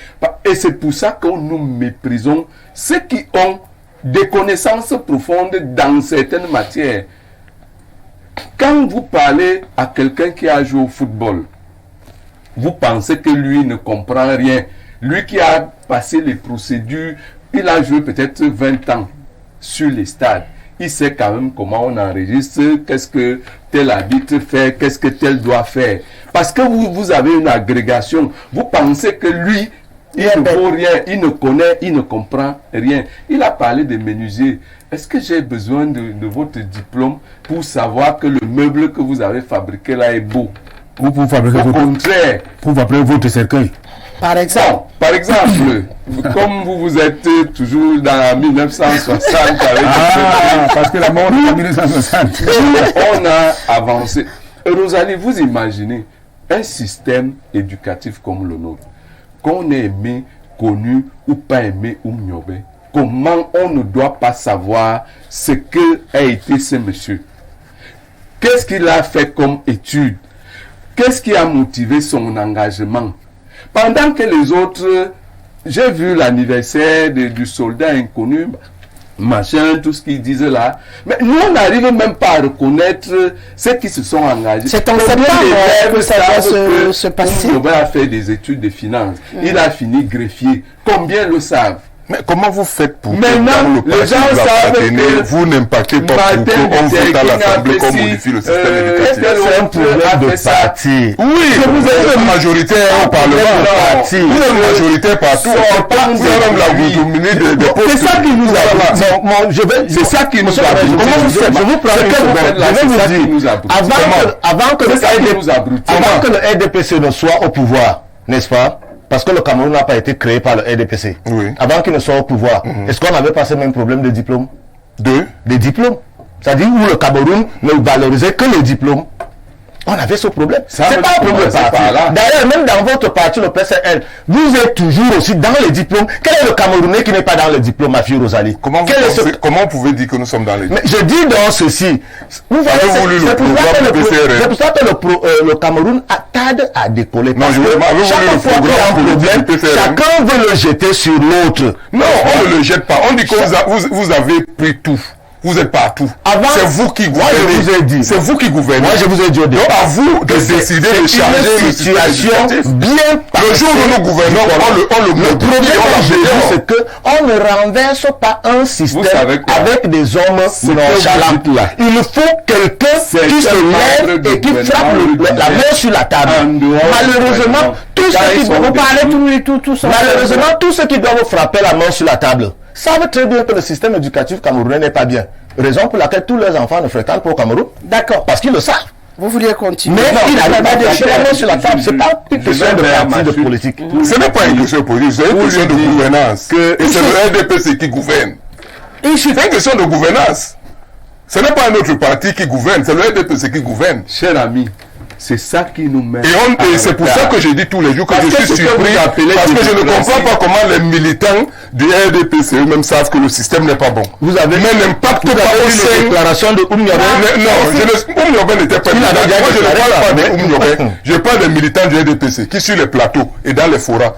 Et c'est pour ça que nous méprisons ceux qui ont des connaissances profondes dans certaines matières. Quand vous parlez à quelqu'un qui a joué au football, vous pensez que lui ne comprend rien. Lui qui a passé les procédures, il a joué peut-être 20 ans sur les stades. Il sait quand même comment on enregistre, qu'est-ce que tel arbitre fait, qu'est-ce que tel doit faire. Parce que vous avez une agrégation. Vous pensez que lui, il ne vaut rien, il ne connaît, il ne comprend rien. Il a parlé de menuisier. Est-ce que j'ai besoin de votre diplôme pour savoir que le meuble que vous avez fabriqué là est beau? Ou pour fabriquer votre cercueil. Par exemple. Non, par exemple, comme vous êtes toujours dans 1960 avec parce que la mort est en 1960. On a avancé. Rosalie, vous imaginez un système éducatif comme le nôtre, qu'on ait aimé, connu ou pas aimé ou miobé. Comment on ne doit pas savoir ce que a été ce monsieur? Qu'est-ce qu'il a fait comme étude? Qu'est-ce qui a motivé son engagement? Pendant que les autres, j'ai vu l'anniversaire du soldat inconnu, machin, tout ce qu'ils disaient là. Mais nous, on n'arrive même pas à reconnaître ceux qui se sont engagés. C'est en septembre que ça va se passer. Il a fait des études de finance. Il a fini greffier. Combien le savent? Mais comment vous faites pour maintenant, que dans le les gens parti savent que vous n'impactez pas pour Martin qu'on vote à Luther King l'Assemblée a qu'on fait modifie le si, système éducatif? C'est un problème de parti. Oui, vous êtes majoritaire au Parlement. Parti. Vous êtes majoritaire partout. Vous êtes même la gouvernement des postes. C'est ça qui nous a. C'est ça qui nous a. Comment vous faites? Je vous prends une seconde. Avant que le RDPC ne soit au pouvoir, n'est-ce pas? Parce que le Cameroun n'a pas été créé par le RDPC. Oui. Avant qu'il ne soit au pouvoir, est-ce qu'on n'avait pas ce même problème de diplôme? Des diplômes. C'est-à-dire où le Cameroun ne valorisait que les diplômes. On avait ce problème. C'est pas un problème parti. D'ailleurs, même dans votre parti, le PCL, vous êtes toujours aussi dans les diplômes. Quel est le Camerounais qui n'est pas dans les diplômes, ma fille Rosalie? Comment vous pouvez dire que nous sommes dans les diplômes? Mais je dis dans ceci. Vous voyez, c'est pour ça que le Cameroun tarde à décoller. Non, chaque fois qu'il y a un problème, chacun veut le jeter sur l'autre. Non, on ne le jette pas. On dit que vous avez pris tout. Vous êtes partout. C'est vous qui gouvernez. Moi, je vous ai dit. C'est vous qui gouvernez. Moi, je vous ai dit au départ. Donc, à vous de décider de changer une situation bien. Le jour où nous gouvernons, on le problème, c'est qu'on ne renverse pas un système avec des hommes nonchalants. Il faut quelqu'un qui se lève et qui frappe la main sur la table. Malheureusement, tous ceux qui doivent frapper la main sur la table savent très bien que le système éducatif camerounais n'est pas bien. Raison pour laquelle tous les enfants ne fréquentent pas au Cameroun. D'accord. Parce qu'ils le savent. Vous vouliez continuer. Mais il n'arrive pas de jeter la main sur la table. Ce n'est pas une question de parti de politique. Ce n'est pas une question de politique, c'est une question de gouvernance. Et c'est le RDPC qui gouverne. C'est une question de gouvernance. Ce n'est pas un autre parti qui gouverne, c'est le RDPC qui gouverne. Cher ami, c'est ça qui nous met. Et c'est pour ça que je dis tous les jours que je suis surpris, parce que je ne comprends pas comment les militants du RDPC eux-mêmes savent que le système n'est pas bon. Vous avez mais n'impacte pas au sein. Déclaration de Oumniobé. Non, Oumniobé n'était pas. Moi, je ne parle pas de Oumniobé. Je parle des militants du RDPC qui, sur les plateaux et dans les forats,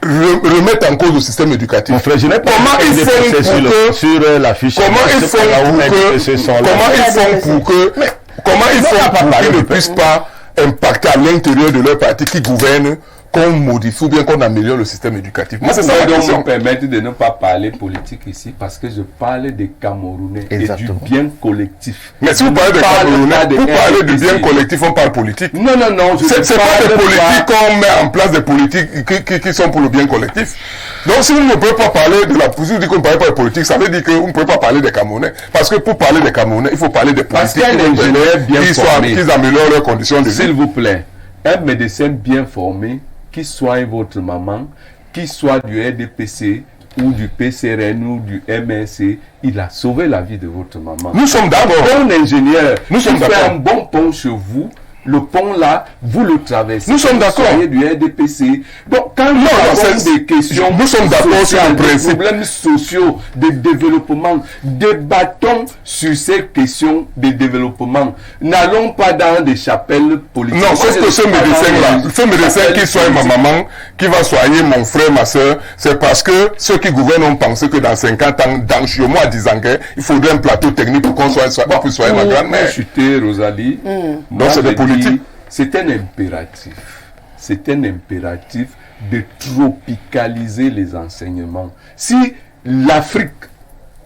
remettent en cause le système éducatif. Mon frère, je n'ai pas comment ils font pour que sur la fiche. Comment ils font pour qu'ils ne puissent pas impacter à l'intérieur de leur parti qui gouverne, qu'on modifie ou bien qu'on améliore le système éducatif. Moi, c'est ça la question. Me permettre de ne pas parler politique ici parce que je parle des Camerounais et du bien collectif. Mais si vous parlez des Camerounais, vous parlez du bien collectif, on parle politique. Non. C'est pas des politiques qu'on met en place, des politiques qui sont pour le bien collectif. Donc si vous ne pouvez pas parler de la politique, si vous dites qu'on ne parle pas de politique, ça veut dire que vous ne pouvez pas parler des Camerounais. Parce que pour parler des Camerounais, il faut parler des politiques qui améliorent leurs conditions de vie. S'il vous plaît, un médecin bien formé qui soigne votre maman, qui soit du RDPC ou du PCRN ou du MSC, il a sauvé la vie de votre maman. Nous sommes d'accord. Un bon ingénieur, nous sommes fait un bon pont chez vous. Le pont là, vous le traversez. Nous sommes d'accord. Vous soyez du RDPC. Donc, quand nous avons des questions, nous sommes d'accord sur le principe. Des problèmes sociaux, de développement, débattons sur ces questions de développement. N'allons pas dans des chapelles politiques. Non, sauf que ce médecin-là, ce médecin qui soigne ma maman, qui va soigner mon frère, ma soeur, c'est parce que ceux qui gouvernent ont pensé que dans 50 ans, dans chez moi, 10 ans, il faudrait un plateau technique pour qu'on puisse soigner ma grand-mère. Chuter, Rosalie. Donc, c'est des politiques. C'est un impératif. C'est un impératif de tropicaliser les enseignements. Si l'Afrique,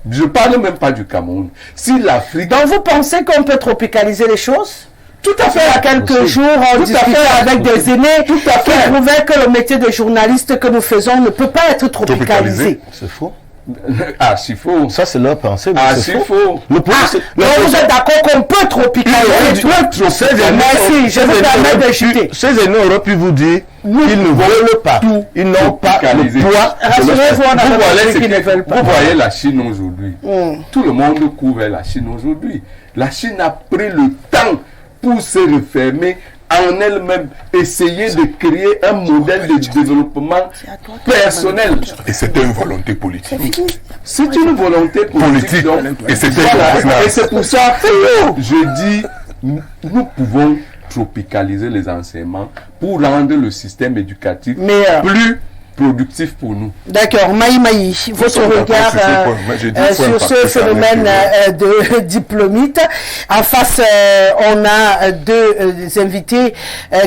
je ne parle même pas du Cameroun, si l'Afrique... Donc vous pensez qu'on peut tropicaliser les choses? Tout à fait. Il y a quelques jours, on discutait avec des aînés qui trouvaient que le métier de journaliste que nous faisons ne peut pas être tropicalisé. C'est faux. Ah, c'est faux. Ça, c'est leur pensée. Ah, c'est faux. Donc, vous êtes d'accord qu'on peut tropicaliser? Merci, je vous permets de chuter. Ces aînés auraient pu vous dire qu'ils ne veulent pas. Ils n'ont pas le poids. Vous voyez la Chine aujourd'hui. Tout le monde couvre la Chine aujourd'hui. La Chine a pris le temps pour se refermer en elle-même, essayer de créer un modèle de développement personnel. Et c'était une volonté politique. C'est une volonté politique. Donc, et c'est pour ça que je dis, nous pouvons tropicaliser les enseignements pour rendre le système éducatif plus productif pour nous. D'accord, Maï, votre regard sur ce phénomène de diplômite. En face, on a deux invités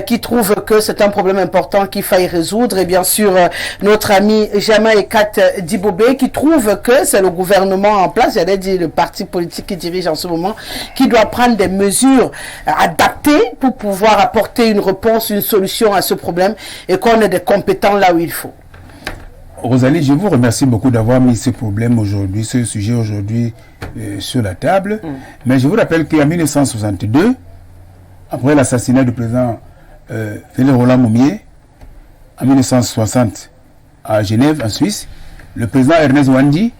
qui trouvent que c'est un problème important qu'il faille résoudre. Et bien sûr, notre ami Jama Ekat Dibobé qui trouve que c'est le gouvernement en place, j'allais dire le parti politique qui dirige en ce moment, qui doit prendre des mesures adaptées pour pouvoir apporter une réponse, une solution à ce problème et qu'on ait des compétents là où il faut. Rosalie, je vous remercie beaucoup d'avoir mis ce problème aujourd'hui, ce sujet aujourd'hui sur la table. Mais je vous rappelle qu'en 1962, après l'assassinat du président Félix Roland Moumié, en 1960 à Genève, en Suisse, le président Ernest Ouandi,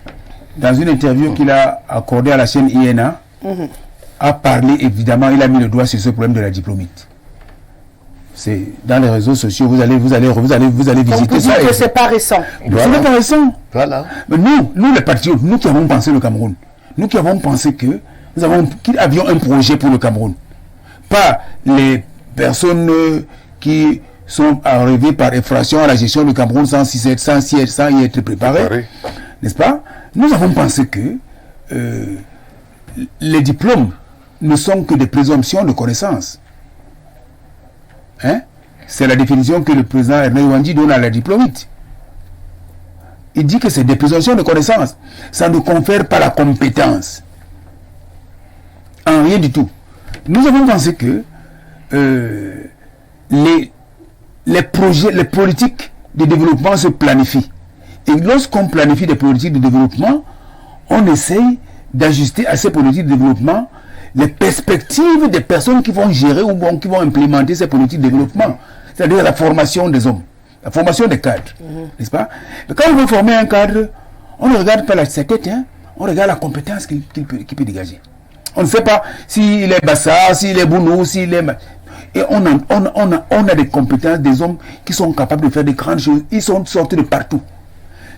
dans une interview qu'il a accordée à la chaîne INA, a parlé, évidemment, il a mis le doigt sur ce problème de la diplômite. C'est dans les réseaux sociaux, vous allez visiter ça. Donc, que c'est pas récent. Voilà. Ce n'est pas récent. Voilà. Mais nous les patriotes, nous qui avons pensé le Cameroun, nous qui avons pensé que nous avions un projet pour le Cameroun, pas les personnes qui sont arrivées par effraction à la gestion du Cameroun sans y être préparées, n'est-ce pas? Nous avons pensé que les diplômes ne sont que des présomptions de connaissances. Hein? C'est la définition que le président Ernest Ouandi donne à la diplômite. Il dit que c'est des présomptions de connaissances. Ça ne confère pas la compétence. En rien du tout. Nous avons pensé que les projets, les politiques de développement se planifient. Et lorsqu'on planifie des politiques de développement, on essaye d'ajuster à ces politiques de développement les perspectives des personnes qui vont gérer ou qui vont implémenter ces politiques de développement. C'est-à-dire la formation des hommes, la formation des cadres, n'est-ce pas? Mais quand on veut former un cadre, on ne regarde pas sa tête, hein, on regarde la compétence qu'il peut dégager. On ne sait pas s'il est Bassa, s'il est Bounou, s'il est... Et on a des compétences, des hommes qui sont capables de faire des grandes choses. Ils sont sortis de partout.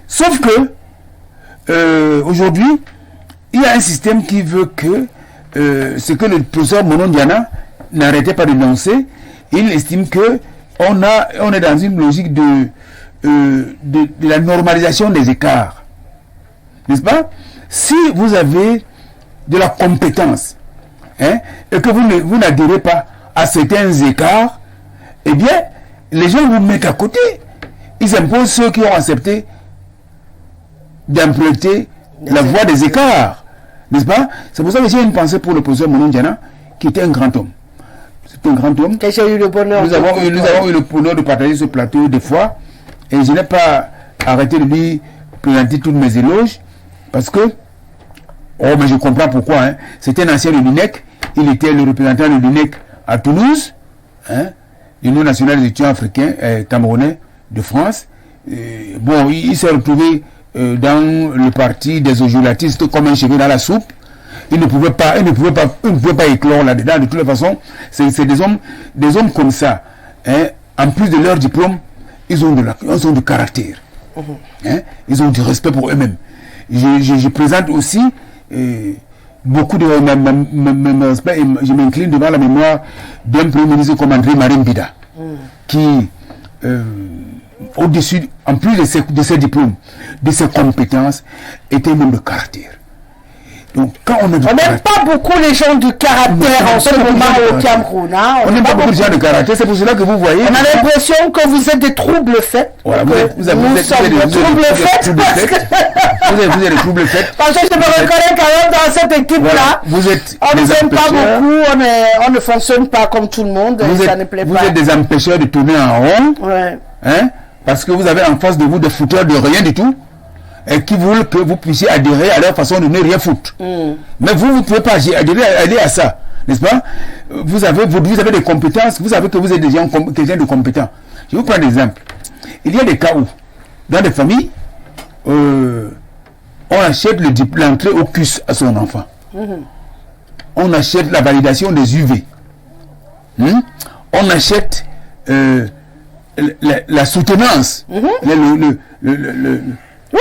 Sauf que, aujourd'hui, il y a un système qui veut que ce que le professeur Monon Diana n'arrêtait pas de lancer, il estime que on est dans une logique de la normalisation des écarts. N'est-ce pas? Si vous avez de la compétence, hein, et que vous n'adhérez pas à certains écarts, eh bien, les gens vous mettent à côté. Ils imposent ceux qui ont accepté d'emprunter la voie des écarts. N'est-ce pas? C'est pour ça que j'ai une pensée pour le professeur Monon Diana, qui était un grand homme. C'est un grand homme. Et j'ai eu le bonheur. Nous avons eu le bonheur de partager ce plateau des fois. Et je n'ai pas arrêté de lui présenter toutes mes éloges. Parce que, mais je comprends pourquoi. Hein. C'était un ancien de l'UNEC. Il était le représentant de l'UNEC à Toulouse. Hein, l'Union nationale des étudiants africains, camerounais de France. Il s'est retrouvé dans le parti des ojulatistes comme un cheveu dans la soupe. Il ne pouvait pas éclore là-dedans. De toutes les façons, c'est des hommes comme ça. Hein, en plus de leur diplôme, ils ont du caractère. Hein, ils ont du respect pour eux-mêmes. Je présente aussi beaucoup de respect et je m'incline devant la mémoire d'un premier ministre comme André Marimbida, qui au-dessus, en plus de ses diplômes, de ses compétences, était un homme de caractère. Donc, quand on n'aime pas beaucoup les gens du caractère en ce moment au Cameroun. Hein? On n'aime pas beaucoup les gens de caractère, c'est pour cela que vous voyez. On a l'impression que vous êtes des troubles faits. Voilà, vous êtes des troubles faits. Vous êtes des troubles faits. Parce que je me reconnais quand même dans cette équipe-là. Vous êtes on ne s'aime pas beaucoup, on ne fonctionne pas comme tout le monde, ça ne plaît pas. Vous êtes des empêcheurs de tourner en rond. Ouais. Hein? Parce que vous avez en face de vous des fouteurs de rien du tout. Et qui veulent que vous puissiez adhérer à leur façon de ne rien foutre. Mais vous ne pouvez pas adhérer à ça, n'est-ce pas? Vous avez des compétences, vous savez que vous êtes des gens de compétents. Je vais vous prendre un exemple. Il y a des cas où, dans des familles, on achète l'entrée au CUS à son enfant. On achète la validation des UV. On achète la soutenance. Oui,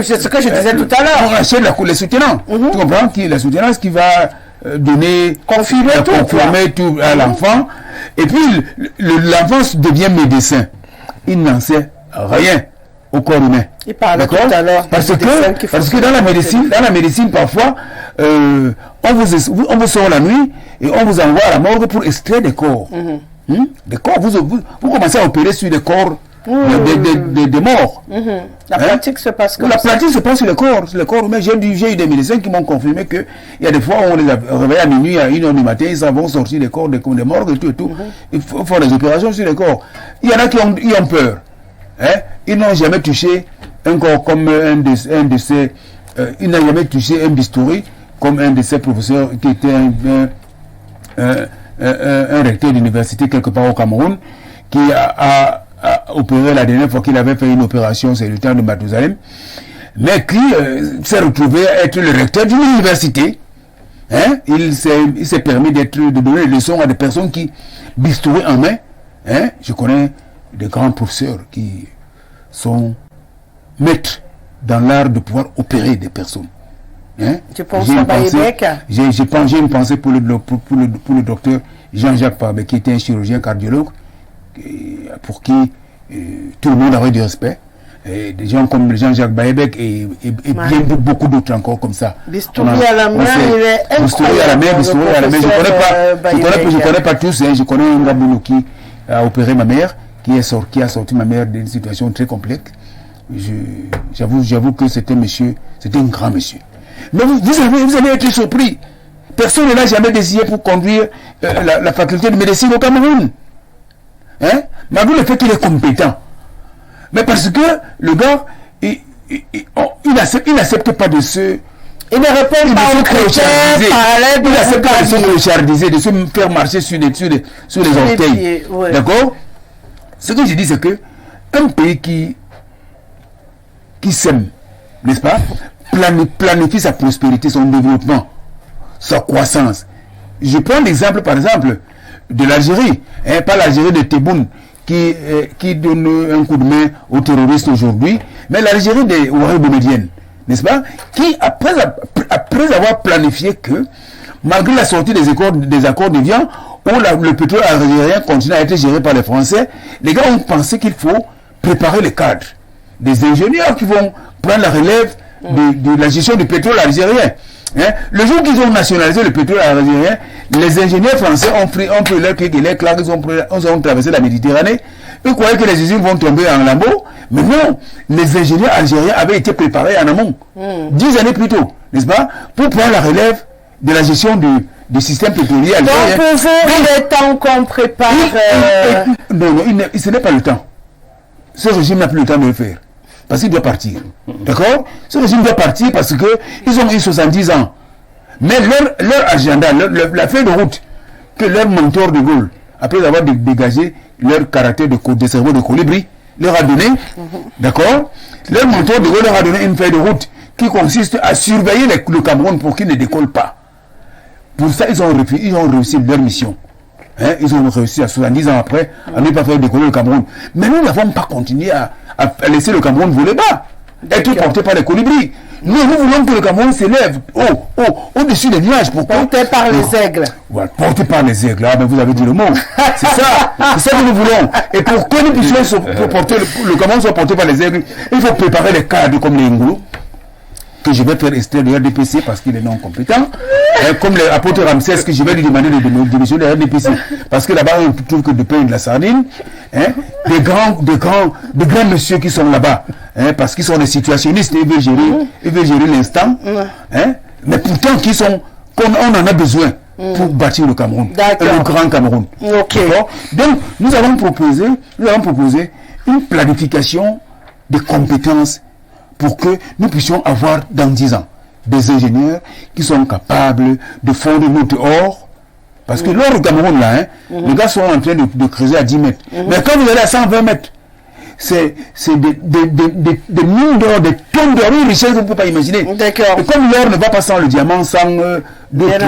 c'est ce que je disais tout à l'heure. On achète les soutenants. Tu comprends? La soutenance qui va donner, confirmer tout à l'enfant. Et puis, l'enfant devient médecin. Il n'en sait rien. au corps humain. Il parlait tout D'accord? à l'heure. Parce que dans la médecine, parfois, on vous sort la nuit et on vous envoie à la morgue pour extraire des corps. Des corps, vous commencez à opérer sur des corps des morts. La pratique se passe comme La ça. pratique se passe sur le corps humain. J'ai eu des médecins qui m'ont confirmé qu'il y a des fois où on les a réveillés à minuit, à 1h du matin, ils vont sortir des corps des morts et tout. Ils font des opérations sur les corps. Il y en a qui ont peur. Ils n'ont jamais touché un corps comme un de ces... il n'a jamais touché un bistouri comme un de ces professeurs qui était un recteur d'université quelque part au Cameroun, qui a opéré la dernière fois qu'il avait fait une opération, c'est le temps de Mathusalem, mais qui s'est retrouvé à être le recteur d'une université. Il s'est permis de donner des leçons à des personnes qui bistouraient en main. Je connais des grands professeurs qui sont maîtres dans l'art de pouvoir opérer des personnes. Tu penses à Baïbek? J'ai une pensée pour le docteur Jean-Jacques Parbet, qui était un chirurgien cardiologue, pour qui tout le monde avait du respect. Et des gens comme Jean-Jacques Baïbek et bien beaucoup d'autres encore comme ça. Bistouri à la main, il est incroyable. Bistouri à la main, je connais pas tous, je connais un Gaboulou qui a opéré ma mère, qui a sorti ma mère d'une situation très complexe. J'avoue que c'était un grand monsieur. Mais vous allez être surpris. Personne ne l'a jamais désigné pour conduire la faculté de médecine au Cameroun. Malgré le fait qu'il est compétent. Mais parce que le gars, il n'accepte pas de se... Il ne répond pas aux critères. Il n'accepte pas de se clochardiser, de se faire marcher sur les orteils. Ouais. D'accord? Ce que je dis, c'est que un pays qui sème, n'est-ce pas, planifie sa prospérité, son développement, sa croissance. Je prends l'exemple, par exemple, de l'Algérie, pas l'Algérie de Tebboune qui donne un coup de main aux terroristes aujourd'hui, mais l'Algérie des Ouahi Boumedienne, n'est-ce pas, qui après avoir planifié que, malgré la sortie des accords d'Évian, où le pétrole algérien continue à être géré par les Français, les gars ont pensé qu'il faut préparer les cadres, des ingénieurs qui vont prendre la relève de la gestion du pétrole algérien. Le jour qu'ils ont nationalisé le pétrole algérien, les ingénieurs français ont pris leur clic et leur claque, ils ont traversé la Méditerranée. Ils croyaient que les usines vont tomber en lambeaux, mais non, les ingénieurs algériens avaient été préparés en amont, 10 années plus tôt, n'est-ce pas, pour prendre la relève de la gestion du système pétrolier algérien. Donc pour vous, il est temps qu'on prépare... Non, ce n'est pas le temps. Ce régime n'a plus le temps de le faire. Parce qu'il doit partir. D'accord? Ce régime doit partir parce qu'ils ont eu 70 ans. Mais leur agenda, la feuille de route que leur mentor de Gaulle, après avoir dégagé leur caractère de cerveau de colibri, leur a donné, d'accord? Leur mentor de Gaulle leur a donné une feuille de route qui consiste à surveiller le Cameroun pour qu'il ne décolle pas. Pour ça, ils ont réussi leur mission. Ils ont réussi à 70 ans après à ne pas faire décoller le Cameroun. Mais nous n'avons pas continué à laisser le Cameroun voler bas, être porté par les colibris. Nous voulons que le Cameroun s'élève au-dessus des nuages. Porté par les aigles. Voilà, porté par les aigles. Ah, ben vous avez dit le mot. C'est ça que nous voulons. Et pour que nous puissions porter le Cameroun soit porté par les aigles, il faut préparer les cadres comme les Ngolo, que je vais faire extraire de RDPC parce qu'il est non compétent, comme l'apôtre Ramsès, que je vais lui demander de démissionner de RDPC, parce que là-bas on ne trouve que du pain et de la sardine, des grands messieurs qui sont là-bas, parce qu'ils sont des situationnistes, ils veulent gérer l'instant, mais pourtant qu'on en a besoin pour bâtir le Cameroun, le grand Cameroun. Okay. Donc nous avons proposé une planification des compétences pour que nous puissions avoir dans 10 ans des ingénieurs qui sont capables de fondre notre or. Parce que l'or au Cameroun, là, les gars sont en train de creuser à 10 mètres. Mais quand vous allez à 120 mètres, c'est des mines d'or, des tonnes d'or, une richesse que vous ne pouvez pas imaginer. D'accord. Et comme l'or ne va pas sans le diamant, sans d'autres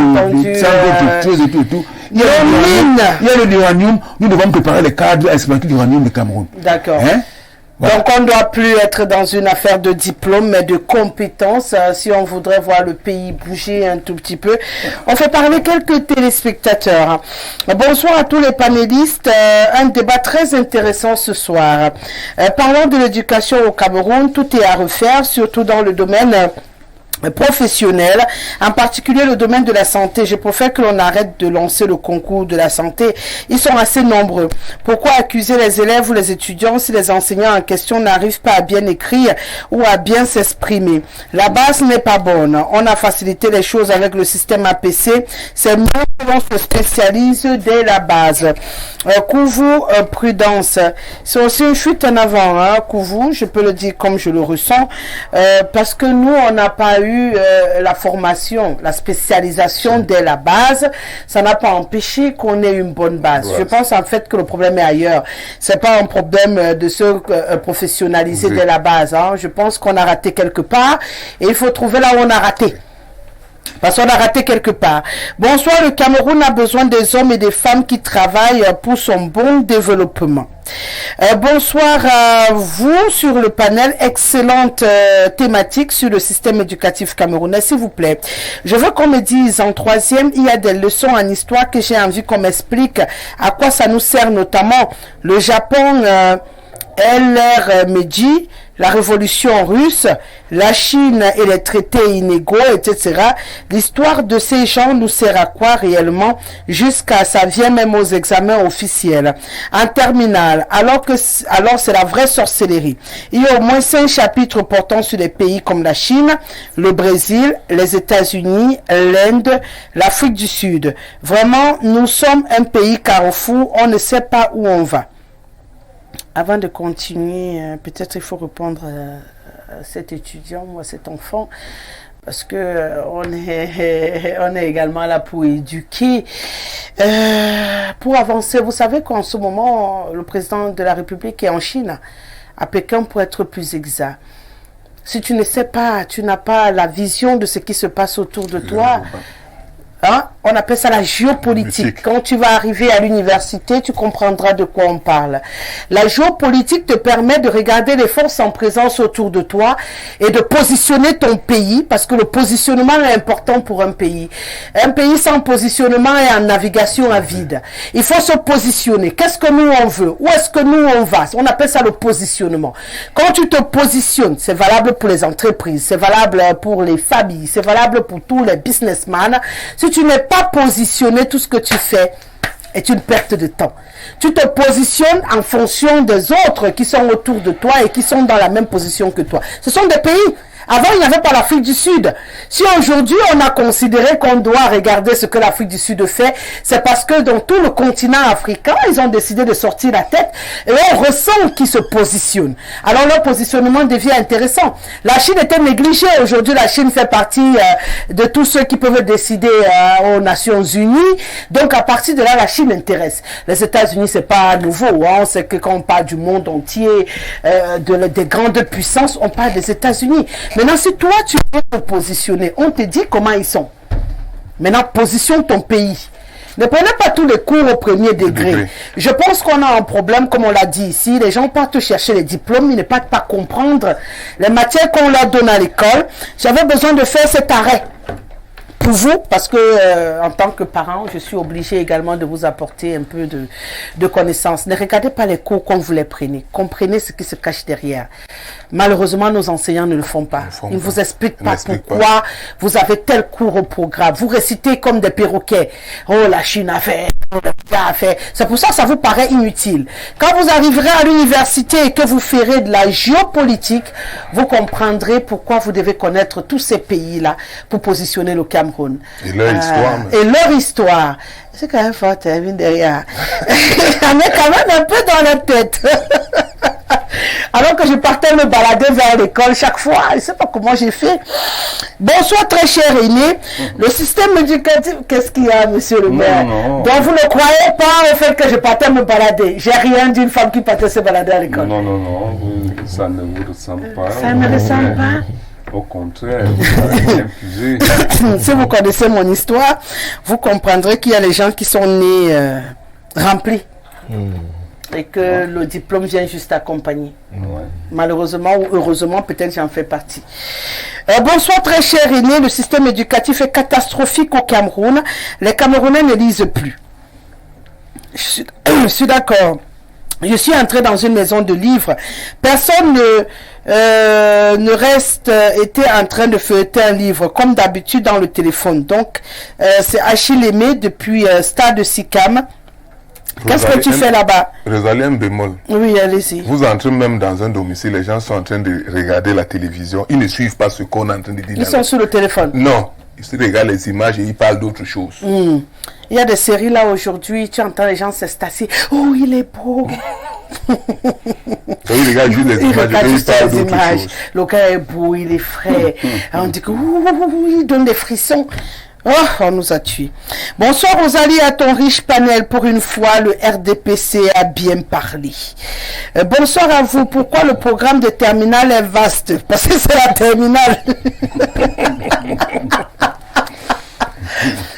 choses et tout. Il y a l'uranium, nous devons préparer les cadres à exploiter l'uranium du Cameroun. D'accord. Voilà. Donc on ne doit plus être dans une affaire de diplôme, mais de compétences. Si on voudrait voir le pays bouger un tout petit peu, on fait parler quelques téléspectateurs. Bonsoir à tous les panélistes. Un débat très intéressant ce soir. Parlons de l'éducation au Cameroun. Tout est à refaire, surtout dans le domaine professionnels, en particulier le domaine de la santé. Je préfère que l'on arrête de lancer le concours de la santé. Ils sont assez nombreux. Pourquoi accuser les élèves ou les étudiants si les enseignants en question n'arrivent pas à bien écrire ou à bien s'exprimer? La base n'est pas bonne. On a facilité les choses avec le système APC. C'est mieux que l'on se spécialise dès la base. Couvou, prudence. C'est aussi une fuite en avant. Hein. Couvou, je peux le dire comme je le ressens, parce que nous, on n'a pas eu la formation, la spécialisation dès la base. Ça n'a pas empêché qu'on ait une bonne base. Ouais. Je pense en fait que le problème est ailleurs. C'est pas un problème de se professionnaliser dès la base. Hein. Je pense qu'on a raté quelque part et il faut trouver là où on a raté. Parce qu'on a raté quelque part. Bonsoir, le Cameroun a besoin des hommes et des femmes qui travaillent pour son bon développement. Bonsoir à vous sur le panel. Excellente thématique sur le système éducatif camerounais, s'il vous plaît. Je veux qu'on me dise en troisième, il y a des leçons en histoire que j'ai envie qu'on m'explique à quoi ça nous sert, notamment le Japon, LR Meiji, la révolution russe, la Chine et les traités inégaux, etc. L'histoire de ces gens nous sert à quoi réellement jusqu'à ça vient même aux examens officiels. En terminale, alors c'est la vraie sorcellerie. Il y a au moins 5 chapitres portant sur des pays comme la Chine, le Brésil, les États-Unis, l'Inde, l'Afrique du Sud. Vraiment, nous sommes un pays carrefour, on ne sait pas où on va. Avant de continuer, peut-être il faut répondre à cet étudiant ou à cet enfant, parce que on est également là pour éduquer, pour avancer. Vous savez qu'en ce moment, le président de la République est en Chine, à Pékin pour être plus exact. Si tu ne sais pas, tu n'as pas la vision de ce qui se passe autour de toi. Hein? On appelle ça la géopolitique. Quand tu vas arriver à l'université, tu comprendras de quoi on parle. La géopolitique te permet de regarder les forces en présence autour de toi et de positionner ton pays, parce que le positionnement est important pour un pays. Un pays sans positionnement est en navigation à vide. Il faut se positionner. Qu'est-ce que nous on veut? Où est-ce que nous on va? On appelle ça le positionnement. Quand tu te positionnes, c'est valable pour les entreprises, c'est valable pour les familles, c'est valable pour tous les businessmen. Si tu n'es pas positionné, tout ce que tu fais est une perte de temps. Tu te positionnes en fonction des autres qui sont autour de toi et qui sont dans la même position que toi. Ce sont des pays. Avant, il n'y avait pas l'Afrique du Sud. Si aujourd'hui, on a considéré qu'on doit regarder ce que l'Afrique du Sud fait, c'est parce que dans tout le continent africain, ils ont décidé de sortir la tête et on ressent qu'ils se positionnent. Alors, leur positionnement devient intéressant. La Chine était négligée. Aujourd'hui, la Chine fait partie de tous ceux qui peuvent décider aux Nations Unies. Donc, à partir de là, la Chine intéresse. Les États-Unis, c'est pas nouveau. Hein. C'est que quand on parle du monde entier, des grandes puissances, on parle des États-Unis. Maintenant, si toi, tu veux te positionner, on te dit comment ils sont. Maintenant, positionne ton pays. Ne prenez pas tous les cours au premier degré. Je pense qu'on a un problème, comme on l'a dit ici. Les gens partent chercher les diplômes, ils ne partent pas comprendre les matières qu'on leur donne à l'école. J'avais besoin de faire cet arrêt pour vous, parce que en tant que parent, je suis obligé également de vous apporter un peu de connaissances. Ne regardez pas les cours comme vous les prenez. Comprenez ce qui se cache derrière. Malheureusement, nos enseignants ne le font pas. Ils ne vous expliquent pas pourquoi vous avez tel cours au programme. Vous récitez comme des perroquets. Oh, la Chine a fait, oh, le gars a fait. C'est pour ça que ça vous paraît inutile. Quand vous arriverez à l'université et que vous ferez de la géopolitique, vous comprendrez pourquoi vous devez connaître tous ces pays-là pour positionner le Cameroun. Et leur histoire. Et leur histoire. C'est quand même fort, mine derrière. On est quand même un peu dans la tête. Alors que je partais me balader vers l'école chaque fois, je ne sais pas comment j'ai fait. Bonsoir très cher aîné. Le système éducatif, qu'est-ce qu'il y a, monsieur le maire? Donc vous ne croyez pas au fait que je partais me balader. J'ai rien d'une femme qui partait se balader à l'école. Non, ça ne vous ressemble pas. Ça ne me ressemble pas. Au contraire, vous avez bien puisé. Si vous connaissez mon histoire, vous comprendrez qu'il y a les gens qui sont nés remplis. Et que le diplôme vient juste accompagner. Ouais. Malheureusement ou heureusement, peut-être j'en fais partie. Bonsoir très cher René, le système éducatif est catastrophique au Cameroun. Les Camerounais ne lisent plus. Je suis d'accord. Je suis entré dans une maison de livres. Personne ne reste était en train de feuilleter un livre comme d'habitude dans le téléphone. Donc, c'est Achille Aimé depuis Stade Sicam. Qu'est-ce que tu fais là-bas? Rosalie, un bémol. Oui, allez-y. Vous entrez même dans un domicile, les gens sont en train de regarder la télévision. Ils ne suivent pas ce qu'on est en train de dire. Ils sont sur le téléphone. Non, ils regardent les images et ils parlent d'autres choses. Il y a des séries là aujourd'hui, tu entends les gens s'estasser. Oh, il est beau. Ils regardent juste les images et ils parlent d'autres choses. Le gars est beau, il est frais. On dit que il donne des frissons. Oh, on nous a tués. Bonsoir Rosalie, à ton riche panel. Pour une fois, le RDPC a bien parlé. Bonsoir à vous. Pourquoi le programme de terminale est vaste? Parce que c'est la terminale.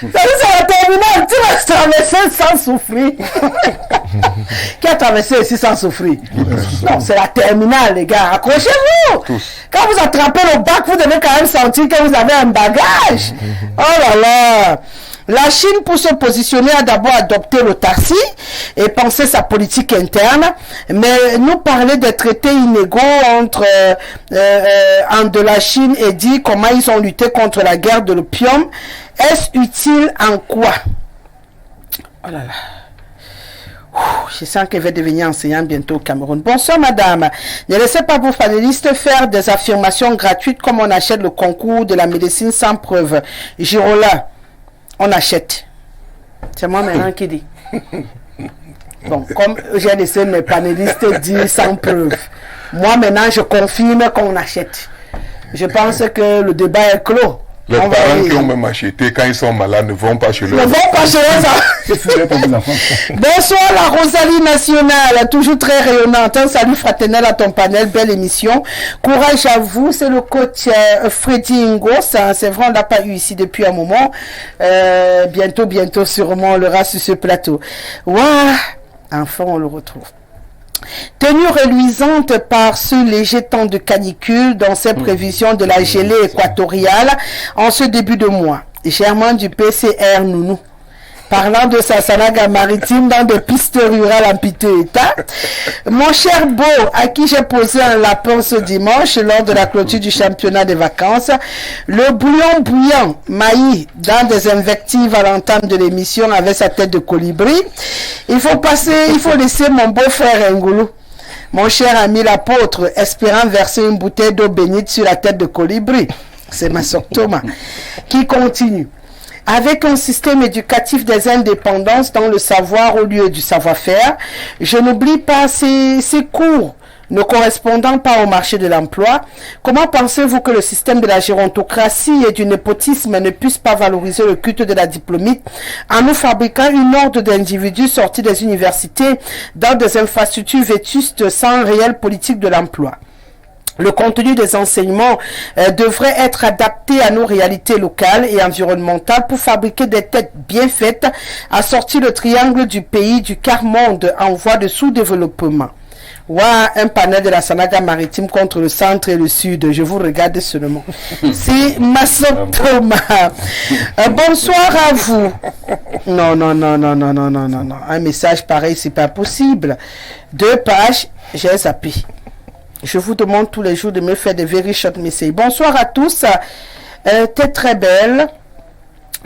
C'est la terminale. Tu vas traverser sans souffrir. Qui a traversé ici sans souffrir? Non, c'est la terminale, les gars. Accrochez-vous. Quand vous attrapez le bac, vous devez quand même sentir que vous avez un bagage. Oh là là. La Chine, pour se positionner, a d'abord adopté l'autarcie et pensé sa politique interne, mais nous parler des traités inégaux entre de la Chine et dit comment ils ont lutté contre la guerre de l'opium. Est-ce utile en quoi? Oh là là. Je sens qu'elle va devenir enseignante bientôt au Cameroun. Bonsoir madame. Ne laissez pas vos panélistes faire des affirmations gratuites comme on achète le concours de la médecine sans preuve. Girola, on achète. C'est moi maintenant qui dis. Bon, comme j'ai laissé mes panélistes dire sans preuve, moi maintenant je confirme qu'on achète. Je pense que le débat est clos. Les parents qui ont même acheté, quand ils sont malades, ne vont pas chez leurs enfants. Ne vont pas chez leurs enfants. Bonsoir la Rosalie nationale, toujours très rayonnante. Un salut fraternel à ton panel, belle émission. Courage à vous, c'est le coach Freddy Ingos. C'est vrai, on ne l'a pas eu ici depuis un moment. Bientôt, sûrement, on l'aura sur ce plateau. Waouh, enfin, on le retrouve. Tenue reluisante par ce léger temps de canicule dans ces prévisions de la gelée équatoriale en ce début de mois. Germain du PCR Nounou. Parlant de sa sanaga maritime dans des pistes rurales en piteux état. Mon cher Beau, à qui j'ai posé un lapin ce dimanche lors de la clôture du championnat des vacances, le bouillon bouillant, maïs, dans des invectives à l'entame de l'émission avec sa tête de colibri. Il faut laisser mon beau-frère Ngoulou, mon cher ami l'apôtre, espérant verser une bouteille d'eau bénite sur la tête de colibri. C'est ma sœur Thomas, qui continue. Avec un système éducatif des indépendances dans le savoir au lieu du savoir-faire, je n'oublie pas ces cours ne correspondant pas au marché de l'emploi. Comment pensez-vous que le système de la gérontocratie et du népotisme ne puisse pas valoriser le culte de la diplômite en nous fabriquant une horde d'individus sortis des universités dans des infrastructures vétustes sans réelle politique de l'emploi? Le contenu des enseignements devrait être adapté à nos réalités locales et environnementales pour fabriquer des têtes bien faites, assortir le triangle du pays du quart-monde en voie de sous-développement. Ouah, un panel de la Sanaga maritime contre le centre et le sud. Je vous regarde seulement. C'est Massot Thomas. Bonsoir à vous. Non. Un message pareil, c'est pas possible. 2 pages, j'ai zappé. Je vous demande tous les jours de me faire des very short messages. Bonsoir à tous. T'es très belle.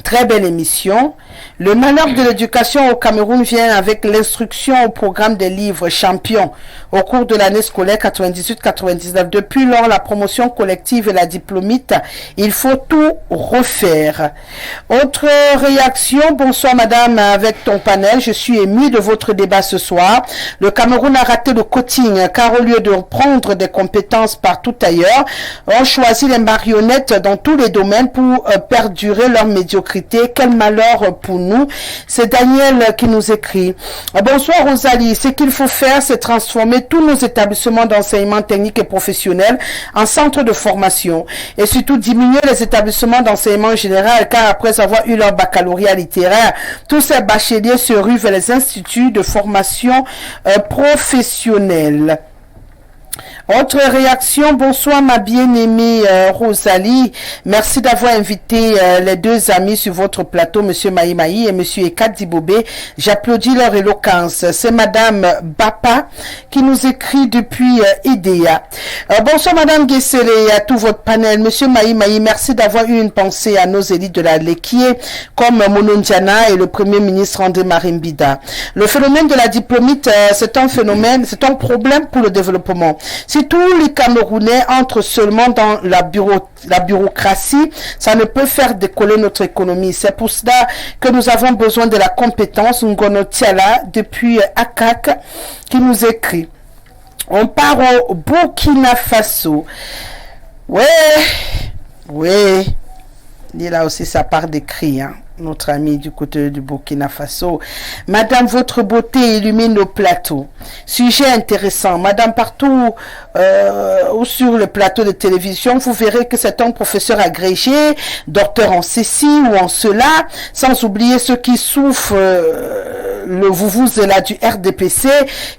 Très belle émission. Le malheur de l'éducation au Cameroun vient avec l'instruction au programme des livres champions au cours de l'année scolaire 98-99. Depuis lors, la promotion collective et la diplômite, il faut tout refaire. Autre réaction, bonsoir madame, avec ton panel, je suis ému de votre débat ce soir. Le Cameroun a raté le coaching car au lieu de prendre des compétences partout ailleurs, on choisit les marionnettes dans tous les domaines pour perdurer leur médiocrité. Quel malheur pour nous. C'est Daniel qui nous écrit. Bonsoir Rosalie. Ce qu'il faut faire, c'est transformer tous nos établissements d'enseignement technique et professionnel en centres de formation et surtout diminuer les établissements d'enseignement général car après avoir eu leur baccalauréat littéraire, tous ces bacheliers se ruent vers les instituts de formation professionnelle. Autre réaction, bonsoir ma bien-aimée Rosalie. Merci d'avoir invité les deux amis sur votre plateau, Monsieur Maïmaï et Monsieur Ekat Dibobé. J'applaudis leur éloquence. C'est Madame Bapa qui nous écrit depuis IDEA. Bonsoir Madame Guessele et à tout votre panel. Monsieur Maïmaï, merci d'avoir eu une pensée à nos élites de la Lekié comme Monondiana et le Premier ministre André Marimbida. Le phénomène de la diplomite, c'est un phénomène, c'est un problème pour le développement. Si tous les Camerounais entrent seulement dans la bureaucratie, ça ne peut faire décoller notre économie. C'est pour cela que nous avons besoin de la compétence. Ngono Tiala, depuis Akak, qui nous écrit. On part au Burkina Faso. Ouais. Il là aussi, ça part d'écrit, hein. Notre ami du côté du Burkina Faso. Madame, votre beauté illumine nos plateaux. Sujet intéressant. Madame, partout ou sur le plateau de télévision, vous verrez que c'est un professeur agrégé, docteur en ceci ou en cela, sans oublier ceux qui souffrent le vous-vous-là du RDPC,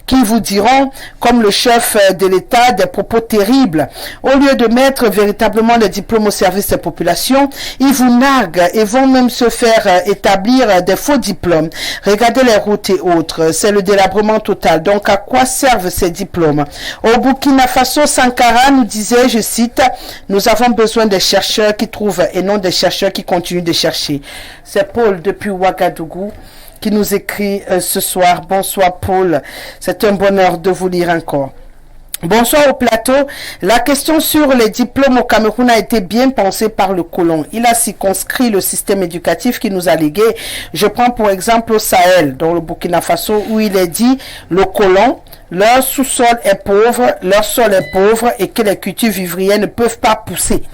qui vous diront, comme le chef de l'État, des propos terribles. Au lieu de mettre véritablement les diplômes au service des populations, ils vous narguent et vont même se faire établir des faux diplômes. Regardez les routes et autres. C'est le délabrement total. Donc, à quoi servent ces diplômes? Au Burkina Faso, Sankara nous disait, je cite, nous avons besoin des chercheurs qui trouvent et non des chercheurs qui continuent de chercher. C'est Paul depuis Ouagadougou qui nous écrit ce soir. Bonsoir Paul. C'est un bonheur de vous lire encore. Bonsoir au plateau. La question sur les diplômes au Cameroun a été bien pensée par le colon. Il a circonscrit le système éducatif qui nous a légué. Je prends pour exemple au Sahel, dans le Burkina Faso, où il est dit, le colon, leur sous-sol est pauvre, leur sol est pauvre et que les cultures vivrières ne peuvent pas pousser.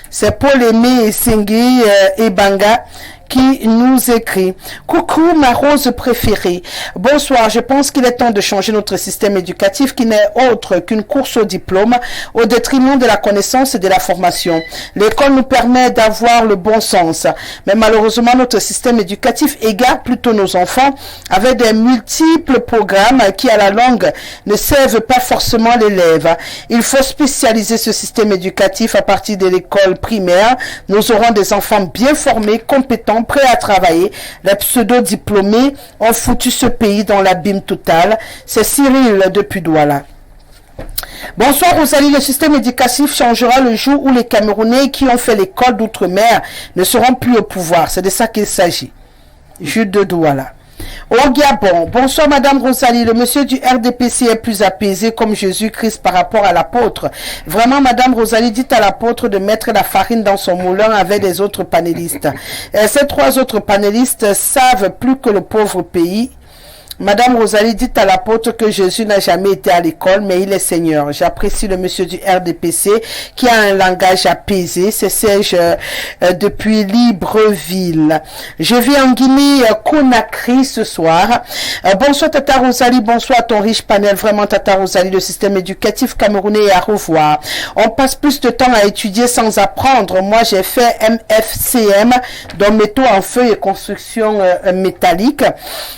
C'est Paul Aimé Sengui et Banga qui nous écrit. Coucou ma rose préférée. Bonsoir, je pense qu'il est temps de changer notre système éducatif qui n'est autre qu'une course au diplôme au détriment de la connaissance et de la formation. L'école nous permet d'avoir le bon sens, mais malheureusement notre système éducatif égare plutôt nos enfants avec des multiples programmes qui à la longue ne servent pas forcément l'élève. Il faut spécialiser ce système éducatif à partir de l'école primaire. Nous aurons des enfants bien formés, compétents, prêts à travailler. Les pseudo-diplômés ont foutu ce pays dans l'abîme total. C'est Cyril depuis Douala. Bonsoir Rosalie, le système éducatif changera le jour où les Camerounais qui ont fait l'école d'outre-mer ne seront plus au pouvoir. C'est de ça qu'il s'agit. Jude de Douala. Au Gabon, bonsoir Madame Rosalie, le monsieur du RDPC est plus apaisé comme Jésus-Christ par rapport à l'apôtre. Vraiment Madame Rosalie, dites à l'apôtre de mettre la farine dans son moulin avec les autres panélistes. Ces trois autres panélistes savent plus que le pauvre pays. Madame Rosalie, dites à l'apôtre que Jésus n'a jamais été à l'école, mais il est Seigneur. J'apprécie le monsieur du RDPC qui a un langage apaisé. C'est Serge depuis Libreville. Je vis en Guinée, Conakry ce soir. Bonsoir Tata Rosalie, bonsoir à ton riche panel. Vraiment Tata Rosalie, le système éducatif camerounais est à revoir. On passe plus de temps à étudier sans apprendre. Moi, j'ai fait MFCM, donc métaux en feu et construction métallique.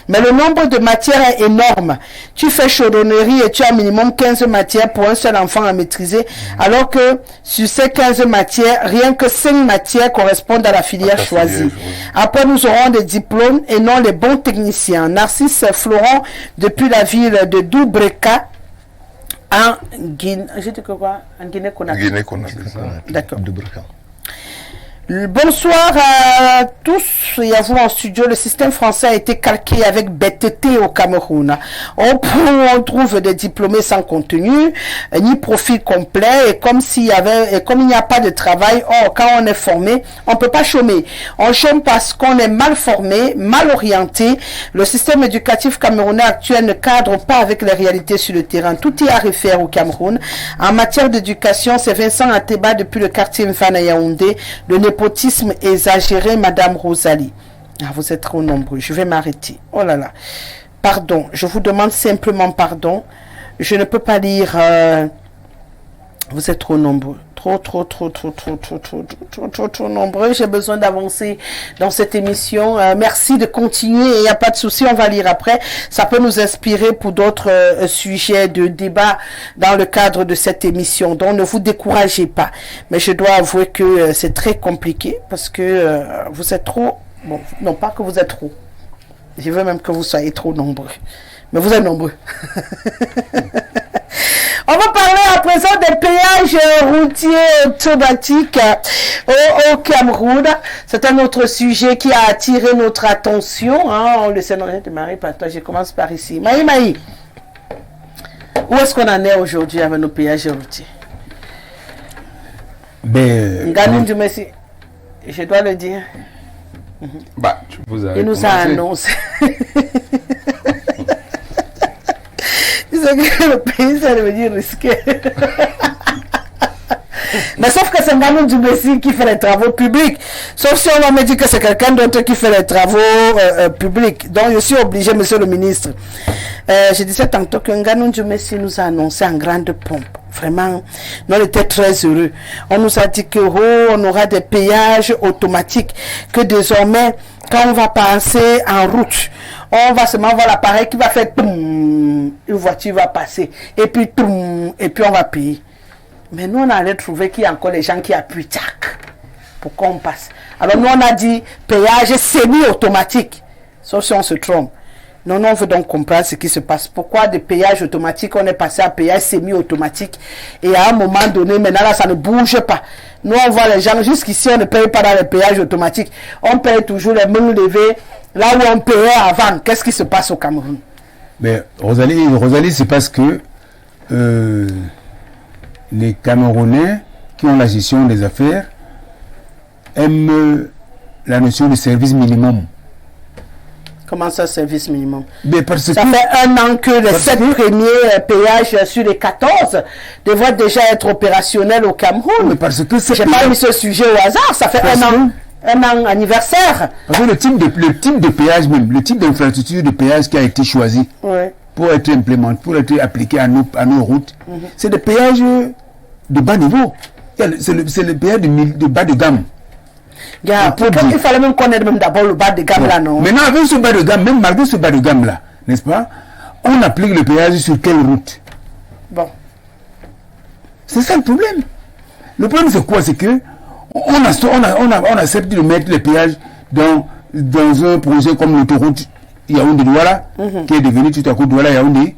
Mais le nombre de matière est énorme. Tu fais chaudronnerie et tu as minimum 15 matières pour un seul enfant à maîtriser, alors que sur ces 15 matières, rien que 5 matières correspondent à la filière choisie. Oui. Après, nous aurons des diplômes et non les bons techniciens. Narcisse Florent, depuis la ville de Doubreka, en Guinée. En Guinée-Conakry. D'accord. Bonsoir à tous et à vous en studio. Le système français a été calqué avec bêteté au Cameroun. On trouve des diplômés sans contenu, ni profil complet, et comme il n'y a pas de travail. Or, quand on est formé, on peut pas chômer. On chôme parce qu'on est mal formé, mal orienté. Le système éducatif camerounais actuel ne cadre pas avec les réalités sur le terrain. Tout est à refaire au Cameroun. En matière d'éducation, c'est Vincent Ateba depuis le quartier Mfana Yaoundé. Le népotisme exagéré, Madame Rosalie. Ah, vous êtes trop nombreux. Je vais m'arrêter. Oh là là. Pardon. Je vous demande simplement pardon. Je ne peux pas lire. Vous êtes trop nombreux. Trop nombreux. J'ai besoin d'avancer dans cette émission. Merci de continuer. Il n'y a pas de souci, on va lire après. Ça peut nous inspirer pour d'autres sujets de débat dans le cadre de cette émission. Donc, ne vous découragez pas. Mais je dois avouer que c'est très compliqué parce que vous êtes trop... Bon, non pas que vous êtes trop. Je veux même que vous soyez trop nombreux. Mais vous êtes nombreux. On va parler à présent des péages routiers automatiques au Cameroun. C'est un autre sujet qui a attiré notre attention. Hein. On le sait, de Marie, je commence par ici. Maï, où est-ce qu'on en est aujourd'hui avec nos péages routiers? Nganou Djumesi, je dois le dire. Bah, il nous a annoncé. C'est que le pays, ça veut dire risqué. Mais sauf que c'est Nganou Djumesi qui fait les travaux publics. Sauf si on va me dire que c'est quelqu'un d'autre qui fait les travaux publics. Donc je suis obligé, monsieur le ministre. Je disais tantôt que Nganou Djumesi nous a annoncé en grande pompe. Vraiment, nous on était très heureux. On nous a dit que on aura des péages automatiques. Que désormais, quand on va passer en route, on va seulement voir l'appareil qui va faire une voiture va passer. Et puis on va payer. Mais nous, on allait trouver qu'il y a encore les gens qui appuient tac pour qu'on passe. Alors nous, on a dit péage semi-automatique. Sauf si on se trompe. Non, on veut donc comprendre ce qui se passe. Pourquoi de péage automatique, on est passé à péage semi-automatique. Et à un moment donné, maintenant là, ça ne bouge pas. Nous, on voit les gens, jusqu'ici, on ne paye pas dans les péages automatiques. On paye toujours les mains levées, là où on payait avant. Qu'est-ce qui se passe au Cameroun? Mais Rosalie, c'est parce que les Camerounais qui ont la gestion des affaires aiment la notion de service minimum. Comment ça, service minimum? Mais parce ça fait un an que les 7 premiers péages sur les 14 devraient déjà être opérationnels au Cameroun. Mais parce que j'ai pas mis ce sujet au hasard, ça fait un an anniversaire. Parce que le type de péage même, le type d'infrastructure de péage qui a été choisi pour être implémenté, pour être appliqué à nos routes, c'est des péages de bas niveau. C'est le péage de bas de gamme. Il fallait même connaître même d'abord le bas de gamme là, non? Maintenant, avec ce bas de gamme, même malgré ce bas de gamme là, n'est-ce pas, on applique le péage sur quelle route? Bon. C'est ça le problème. Le problème c'est quoi? C'est que on accepte de mettre le péage dans un projet comme l'autoroute Yaoundé-Douala, qui est devenu tout à coup Douala-Yaoundé,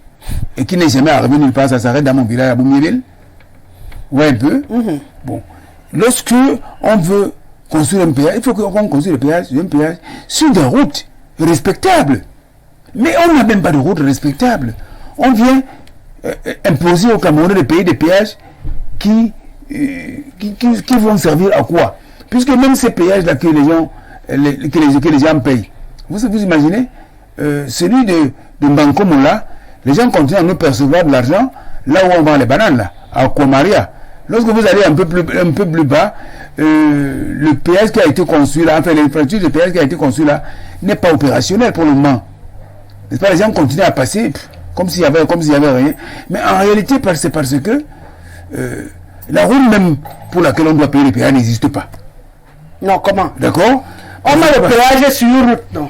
et qui n'est jamais arrivé nulle part, ça s'arrête dans mon village à Boumiéville. Ouais, un peu. Bon. Lorsque on veut construire un péage, il faut qu'on construise un péage sur des routes respectables. Mais on n'a même pas de routes respectables. On vient imposer au Cameroun de payer des péages qui vont servir à quoi? Puisque même ces péages-là que les gens payent, vous imaginez, celui de Mbankomo-là, les gens continuent à nous percevoir de l'argent là où on vend les bananes, là, à Komaria. Lorsque vous allez un peu plus bas, le péage qui a été construit là, enfin l'infrastructure de péage qui a été construit là, n'est pas opérationnel pour le moment. N'est-ce pas? Les gens continuent à passer comme s'il y avait rien. Mais en réalité, c'est parce que la route même pour laquelle on doit payer le péage n'existe pas. Non, comment? D'accord? On met le péage sur une route, non?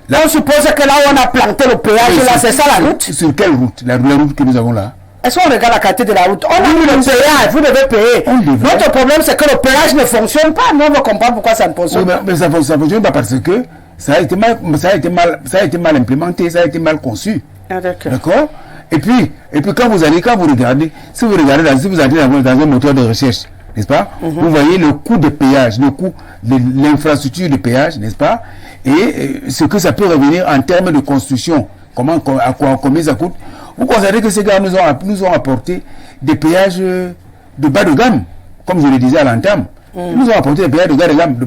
Là, on suppose que là où on a planté le péage, là, c'est ça la route? Sur quelle route? La route que nous avons là. Est-ce qu'on regarde la qualité de la route? On a mis le péage, vous devez payer. Notre problème, c'est que le péage ne fonctionne pas. Nous, on veut comprendre pourquoi ça ne fonctionne pas. Mais ça ne fonctionne pas parce que ça a été mal implémenté, ça a été mal conçu. Ah, d'accord? Et puis quand vous regardez, si vous entrez dans un moteur de recherche, n'est-ce pas? Vous voyez le coût de péage, le coût de l'infrastructure de péage, n'est-ce pas? Et ce que ça peut revenir en termes de construction, combien ça coûte. Vous constatez que ces gars nous ont apporté des péages de bas de gamme, comme je le disais à l'entame. Ils nous ont apporté des péages de bas de gamme,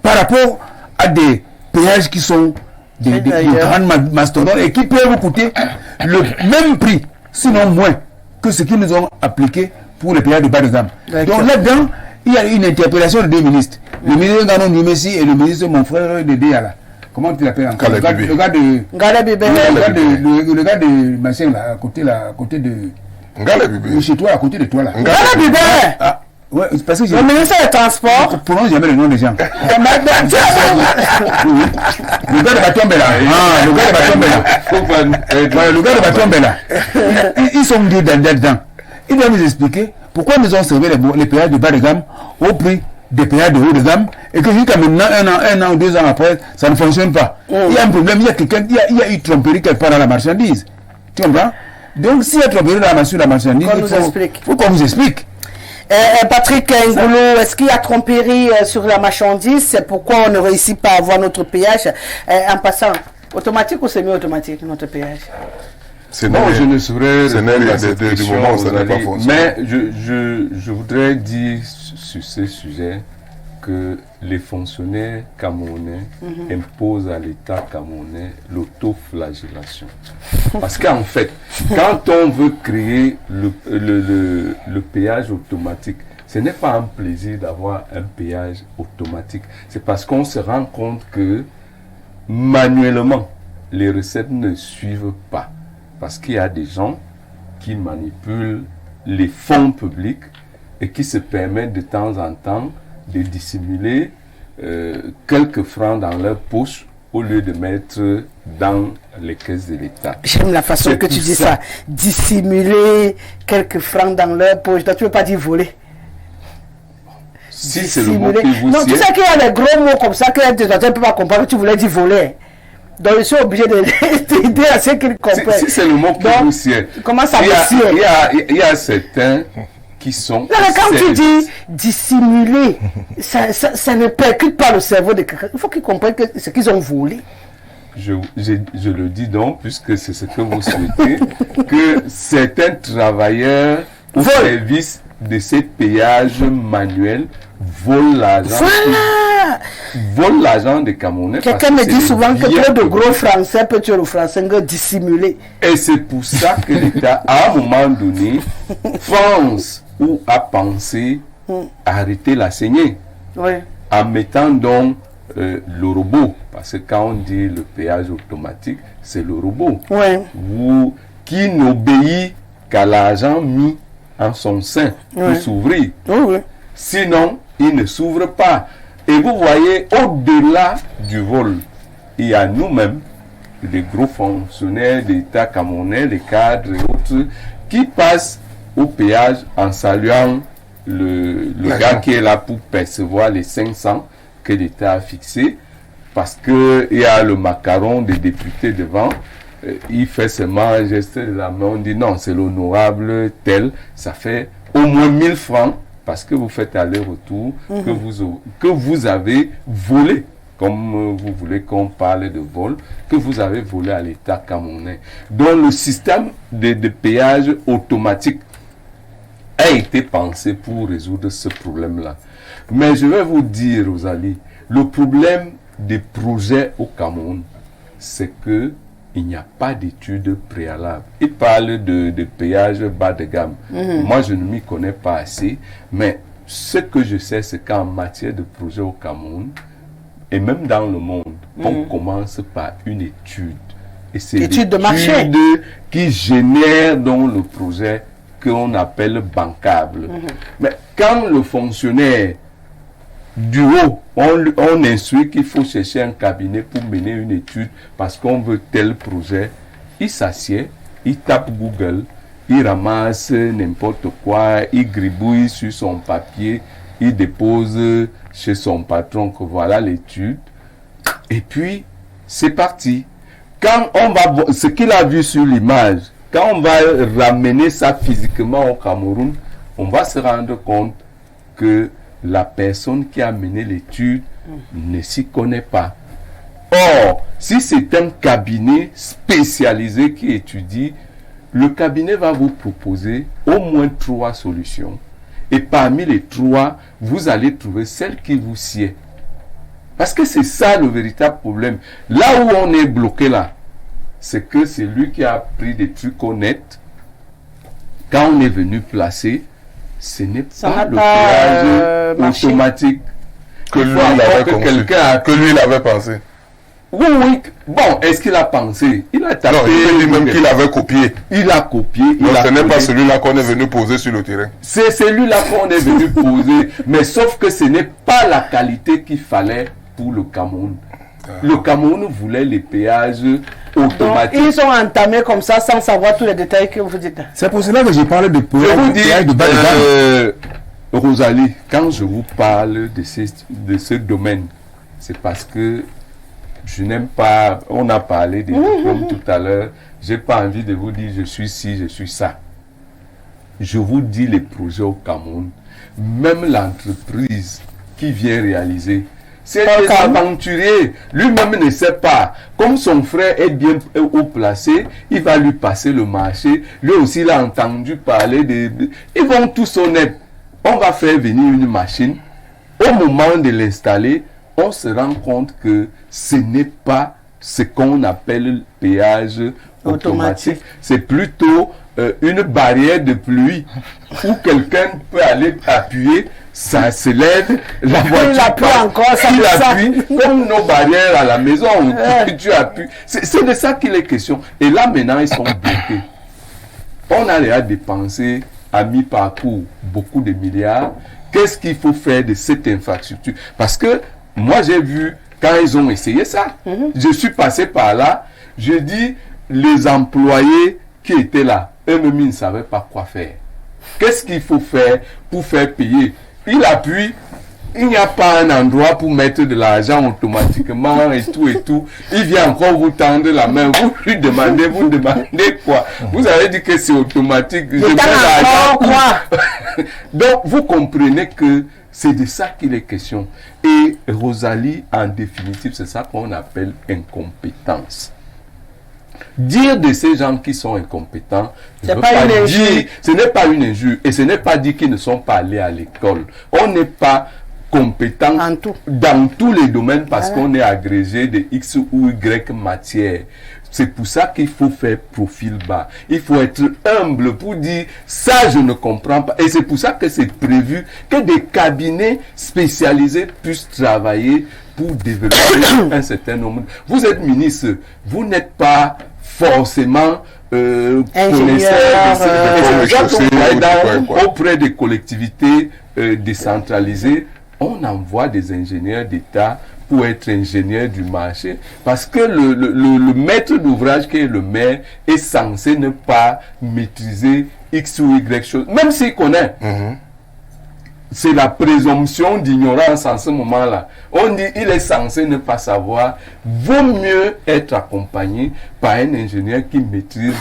par rapport à des péages qui sont des grandes mastodontes et qui peuvent vous coûter le même prix, sinon moins, que ce qu'ils nous ont appliqué pour les péages de bas de gamme. Donc là-dedans, il y a une interpellation de deux ministres. Le ministre Nganou Djumesi et le ministre mon frère de Déala. Comment tu l'appelles encore? Le gars de machin là, à côté de. Ngala Bibé. Chez toi, à côté de toi là. Ngala Bibé. Ouais, parce que Le ministère des Transports. je prononce jamais le nom des gens. Le gars de Batombela. Ah, le gars de Batombela. Voilà, le gars de Batombela. Ils sont venus dedans. Ils doivent nous expliquer pourquoi nous avons servi les péages de bas de gamme au prix des péages de haut de gamme et que jusqu'à maintenant, un an ou 2 ans après, ça ne fonctionne pas. Il y a un problème, il y a eu tromperie quelque part dans la marchandise. Tu comprends? Donc, s'il y a tromperie sur la marchandise, il faut qu'on nous explique. Patrick Ngoulou, est-ce qu'il y a tromperie sur la marchandise? C'est pourquoi on ne réussit pas à avoir notre péage en passant automatique ou semi-automatique, notre péage? Bon, je ne saurais répondre à cette du question, moment où ça n'est pas fonctionnel. mais je voudrais dire sur ce sujet que les fonctionnaires camerounais imposent à l'État camerounais l'autoflagellation. Parce qu'en fait, quand on veut créer le péage automatique, ce n'est pas un plaisir d'avoir un péage automatique. C'est parce qu'on se rend compte que manuellement, les recettes ne suivent pas. Parce qu'il y a des gens qui manipulent les fonds publics et qui se permettent de temps en temps de dissimuler quelques francs dans leur poche au lieu de mettre dans les caisses de l'État. J'aime la façon que tu dis ça. Dissimuler quelques francs dans leur poche. Donc, tu ne veux pas dire voler. Si c'est le mot que vous non, tu sais qu'il y a des gros mots comme ça que les détenteurs ne peuvent pas comprendre que tu voulais dire voler. Donc, je suis obligé d'aider à ce qu'ils comprennent. Si c'est le mot que vous sied. Comment ça vous sied? Il y a certains qui sont... Non, mais quand tu dis dissimuler, ça ne percute pas le cerveau de quelqu'un. Il faut qu'ils comprennent ce qu'ils ont volé. Je le dis donc, puisque c'est ce que vous souhaitez, que certains travailleurs au service de ces péages manuels volent l'argent. Voilà! Volent l'argent des Camerounais. Quelqu'un me dit souvent que trop de gros français peut tuer le français dissimuler. Et c'est pour ça que l'État, à un moment donné, pense ou a pensé arrêter la saignée. Oui. En mettant donc le robot. Parce que quand on dit le péage automatique, c'est le robot. Oui. Qui n'obéit qu'à l'argent mis en son sein pour s'ouvrir. Oui. Sinon, il ne s'ouvre pas. Et vous voyez, au-delà du vol, il y a nous-mêmes, les gros fonctionnaires d'État camerounais, les cadres et autres, qui passent au péage en saluant le gars qui est là pour percevoir les 500 que l'État a fixés, parce qu'il y a le macaron des députés devant. Il fait seulement un geste de la main, on dit non, c'est l'honorable tel, ça fait au moins 1000 francs parce que vous faites aller-retour, que vous avez volé, comme vous voulez qu'on parle de vol, que vous avez volé à l'État camerounais. Donc le système de péage automatique a été pensé pour résoudre ce problème-là. Mais je vais vous dire, Rosalie, le problème des projets au Cameroun, c'est que il n'y a pas d'études préalables. Il parle de péage bas de gamme. Moi, je ne m'y connais pas assez, mais ce que je sais, c'est qu'en matière de projet au Cameroun, et même dans le monde, on commence par une étude. Et c'est l'étude de marché qui génère donc le projet qu'on appelle bancable. Mais quand le fonctionnaire du haut, on instruit qu'il faut chercher un cabinet pour mener une étude parce qu'on veut tel projet. Il s'assied, il tape Google, il ramasse n'importe quoi, il gribouille sur son papier, il dépose chez son patron que voilà l'étude. Et puis, c'est parti. Quand on va, ce qu'il a vu sur l'image, quand on va ramener ça physiquement au Cameroun, on va se rendre compte que la personne qui a mené l'étude ne s'y connaît pas. Or, si c'est un cabinet spécialisé qui étudie, le cabinet va vous proposer au moins 3 solutions. Et parmi les 3, vous allez trouver celle qui vous sied. Parce que c'est ça le véritable problème. Là où on est bloqué là, c'est que c'est lui qui a pris des trucs honnêtes. Quand on est venu placer, ce n'est pas le péage automatique que lui l'avait pensé. Oui, oui. Bon, est-ce qu'il a pensé? Il a tapé. Non, il dit même qu'il avait copié. Il a copié. Donc ce n'est pas celui-là qu'on est venu poser sur le terrain. C'est celui-là qu'on est venu poser. Mais sauf que ce n'est pas la qualité qu'il fallait pour le Cameroun. Le Cameroun voulait les péages automatiques. Donc, ils ont entamé comme ça sans savoir tous les détails que vous dites. C'est pour cela que je parle de Je vous dis, péage de bas de gamme. Rosalie, quand je vous parle de ce domaine, c'est parce que je n'aime pas, on a parlé des diplômes tout à l'heure, je n'ai pas envie de vous dire je suis ci, je suis ça. Je vous dis les projets au Cameroun, même l'entreprise qui vient réaliser, c'est des aventuriers, lui-même ne sait pas. Comme son frère est bien haut placé, il va lui passer le marché, lui aussi il a entendu parler ils vont tous honnêtes. On va faire venir une machine, au moment de l'installer, on se rend compte que ce n'est pas ce qu'on appelle le péage automatique. C'est plutôt une barrière de pluie où quelqu'un peut aller appuyer, ça se lève, la voiture il appuie, comme nos barrières à la maison, tu appuies. C'est de ça qu'il est question. Et là maintenant, ils sont bloqués. On a déjà dépensé à mi-parcours beaucoup de milliards. Qu'est-ce qu'il faut faire de cette infrastructure? Parce que moi, j'ai vu, quand ils ont essayé ça, je suis passé par là, je dis, les employés qui étaient là, eux-mêmes, ils ne savaient pas quoi faire. Qu'est-ce qu'il faut faire pour faire payer? Il appuie, il n'y a pas un endroit pour mettre de l'argent automatiquement et tout. Il vient encore vous tendre la main, vous lui demandez, quoi? Vous avez dit que c'est automatique. Je mets l'argent. Donc, vous comprenez que c'est de ça qu'il est question. Et Rosalie, en définitive, c'est ça qu'on appelle incompétence. Dire de ces gens qui sont incompétents, ce n'est pas une injure. Et ce n'est pas dire qu'ils ne sont pas allés à l'école. On n'est pas compétent dans tous les domaines parce qu'on est agrégé de X ou Y matière. C'est pour ça qu'il faut faire profil bas. Il faut être humble pour dire ça je ne comprends pas. Et c'est pour ça que c'est prévu que des cabinets spécialisés puissent travailler pour développer un certain nombre. Vous êtes ministre, vous n'êtes pas forcément connaisseur auprès des collectivités décentralisées. On envoie des ingénieurs d'État pour être ingénieur du marché, parce que le maître d'ouvrage qui est le maire est censé ne pas maîtriser X ou Y chose, même s'il connaît. C'est la présomption d'ignorance en ce moment-là. On dit il est censé ne pas savoir. Vaut mieux être accompagné par un ingénieur qui maîtrise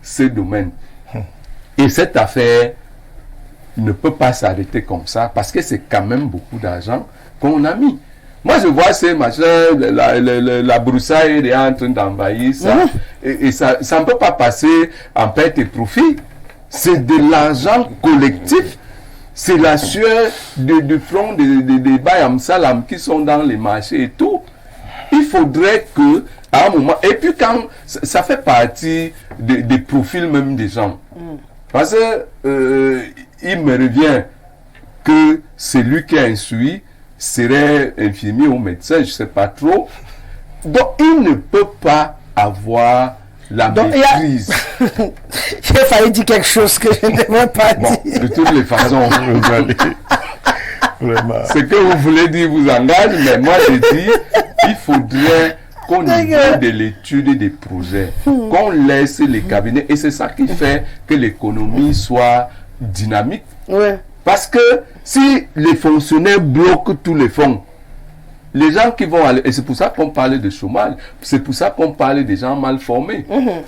ce domaine. Et cette affaire ne peut pas s'arrêter comme ça, parce que c'est quand même beaucoup d'argent qu'on a mis. Moi, je vois ces machins, la broussaille est en train d'envahir ça. Et ça ne peut pas passer en perte et profit. C'est de l'argent collectif. C'est la sueur de front des Bayam Salam qui sont dans les marchés et tout. Il faudrait que, à un moment, et puis quand ça fait partie des profils même des gens. Parce que il me revient que celui qui a instruit serait infirmier ou médecin, je ne sais pas trop. Donc, il ne peut pas avoir la maîtrise. J'ai failli dire quelque chose que je ne devrais pas dire. De toutes les façons, ce que vous voulez dire vous engage, mais moi je dis, il faudrait qu'au niveau de l'étude des projets, qu'on laisse les cabinets, et c'est ça qui fait que l'économie soit dynamique. Parce que si les fonctionnaires bloquent tous les fonds, les gens qui vont aller, et c'est pour ça qu'on parlait de chômage, c'est pour ça qu'on parlait des gens mal formés.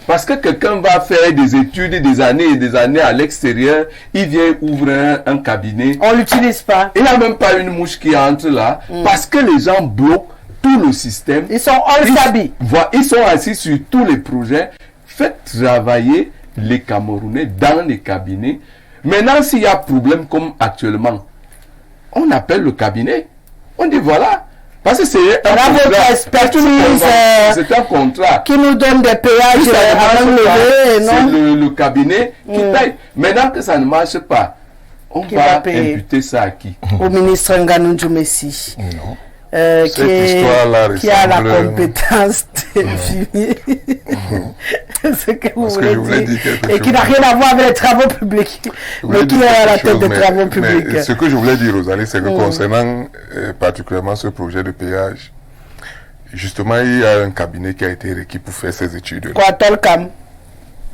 Parce que quelqu'un va faire des études des années et des années à l'extérieur, il vient ouvrir un cabinet. On l'utilise pas. Il n'y a même pas une mouche qui entre là, parce que les gens bloquent tout le système. Ils sont all-sabi. Ils sont assis sur tous les projets. Faites travailler les Camerounais dans les cabinets. Maintenant, s'il y a problème comme actuellement, on appelle le cabinet. On dit voilà. Parce que c'est un contrat qui nous donne des péages à lever. C'est le cabinet qui paye. Maintenant que ça ne marche pas, on va imputer ça à qui? Au ministre Nganou Messi. Non. qui a la compétence de fumier. Ce que vous voulez dire. Et qui n'a rien à voir avec les travaux publics. Mais qui est à la tête des travaux publics. Mais ce que je voulais dire, Rosalie, c'est que concernant particulièrement ce projet de péage, justement, il y a un cabinet qui a été requis pour faire ces études. Quoi, Tolcam?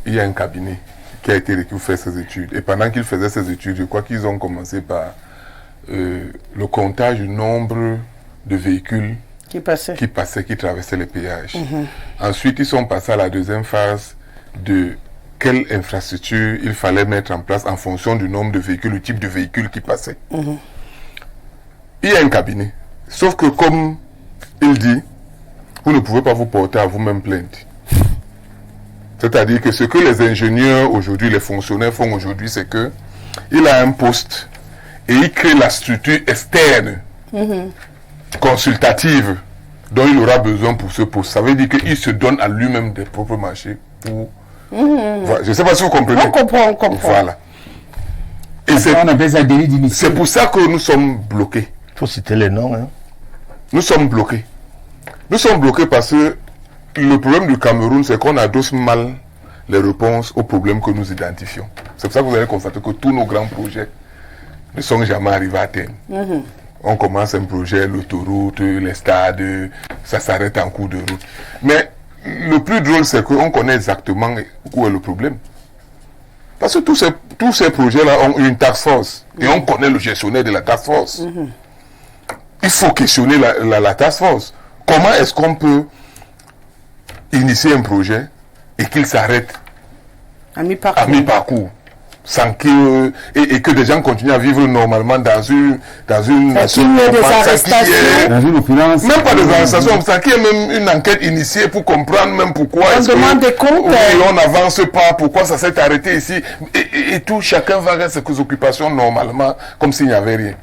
Il y a un cabinet qui a été requis pour faire ces études. Et pendant qu'ils faisaient ces études, je crois qu'ils ont commencé par le comptage du nombre de véhicules qui traversaient les péages. Ensuite, ils sont passés à la deuxième phase de quelle infrastructure il fallait mettre en place en fonction du nombre de véhicules, le type de véhicules qui passaient. Il y a un cabinet. Sauf que comme il dit, vous ne pouvez pas vous porter à vous-même plainte. C'est-à-dire que ce que les ingénieurs aujourd'hui, les fonctionnaires font aujourd'hui, c'est que il a un poste et il crée la structure externe, consultative, dont il aura besoin pour ce poste. Ça veut dire qu'il se donne à lui-même des propres marchés pour... Voilà. Je ne sais pas si vous comprenez. On comprend. Voilà. Et c'est pour ça que nous sommes bloqués. Il faut citer les noms. Hein. Nous sommes bloqués. Nous sommes bloqués parce que le problème du Cameroun, c'est qu'on adosse mal les réponses aux problèmes que nous identifions. C'est pour ça que vous allez constater que tous nos grands projets ne sont jamais arrivés à terme. On commence un projet, l'autoroute, les stades, ça s'arrête en cours de route. Mais le plus drôle, c'est qu'on connaît exactement où est le problème. Parce que tous ces projets-là ont une task force. Et on connaît le gestionnaire de la task force. Il faut questionner la task force. Comment est-ce qu'on peut initier un projet et qu'il s'arrête à mi-parcours sans que et que des gens continuent à vivre normalement dans une sans qu'il y ait des arrestations, dans une opulence, même pas des arrestations, sans qu'il y ait même une enquête initiée pour comprendre même pourquoi on demande des comptes, on n'avance pas, pourquoi ça s'est arrêté ici et tout, chacun va à ses occupations normalement comme s'il n'y avait rien.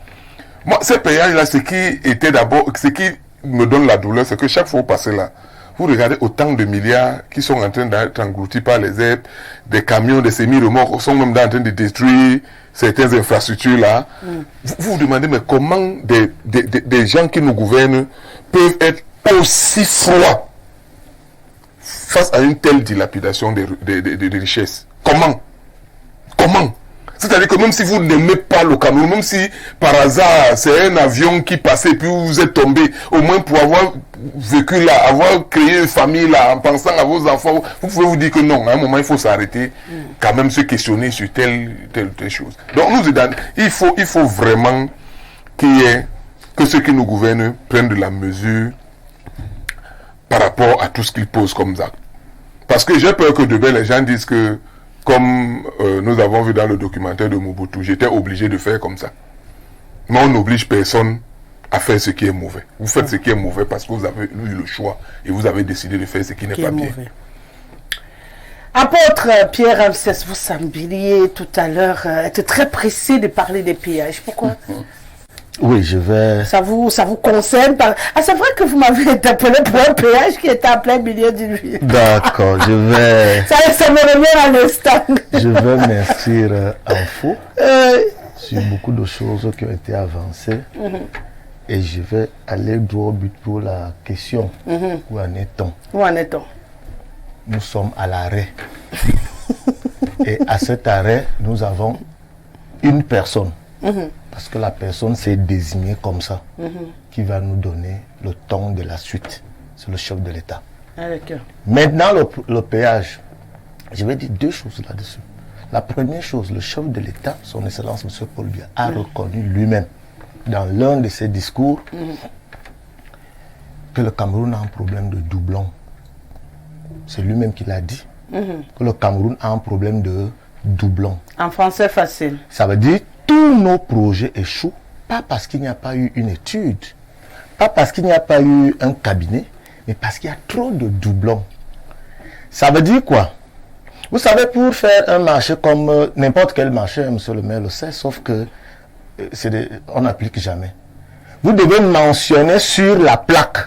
Moi, ces péages-là, ce qui me donne la douleur, c'est que chaque fois que vous passez là, vous regardez autant de milliards qui sont en train d'être engloutis par les aides, des camions, des semi-remorques sont même en train de détruire certaines infrastructures-là. Vous vous demandez, mais comment des gens qui nous gouvernent peuvent être aussi froids face à une telle dilapidation des richesses? Comment? C'est-à-dire que même si vous n'aimez pas le Cameroun, même si par hasard c'est un avion qui passait et puis vous êtes tombé, au moins pour avoir vécu là, avoir créé une famille là, en pensant à vos enfants, vous pouvez vous dire que non, à un moment il faut s'arrêter, quand même se questionner sur telle chose. Donc il faut vraiment que ceux qui nous gouvernent prennent de la mesure par rapport à tout ce qu'ils posent comme acte. Parce que j'ai peur que demain les gens disent que comme nous avons vu dans le documentaire de Mobutu, j'étais obligé de faire comme ça. Mais on n'oblige personne à faire ce qui est mauvais. Vous faites ce qui est mauvais parce que vous avez eu le choix et vous avez décidé de faire ce qui n'est pas bien. Apôtre Pierre Ramsès, vous sembliez tout à l'heure être très pressé de parler des péages. Pourquoi? Oui, je vais... Ça vous concerne c'est vrai que vous m'avez interpellé pour un péage qui était en plein milieu d'une ville. D'accord, je vais... ça me revient à l'instant. Je vais m'inscrire info sur beaucoup de choses qui ont été avancées. Et je vais aller droit au but pour la question. Où en est-on? Nous sommes à l'arrêt. Et à cet arrêt, nous avons une personne. Parce que la personne s'est désignée comme ça, qui va nous donner le ton de la suite. C'est le chef de l'État. Maintenant, le péage, je vais dire deux choses là-dessus. La première chose, le chef de l'État, son Excellence M. Paul Biya, a reconnu lui-même, dans l'un de ses discours, que le Cameroun a un problème de doublons. C'est lui-même qui l'a dit. Que le Cameroun a un problème de doublons. En français facile. Ça veut dire tous nos projets échouent, pas parce qu'il n'y a pas eu une étude, pas parce qu'il n'y a pas eu un cabinet, mais parce qu'il y a trop de doublons. Ça veut dire quoi? Vous savez, pour faire un marché comme n'importe quel marché, monsieur le maire le sait, sauf que on n'applique jamais. Vous devez mentionner sur la plaque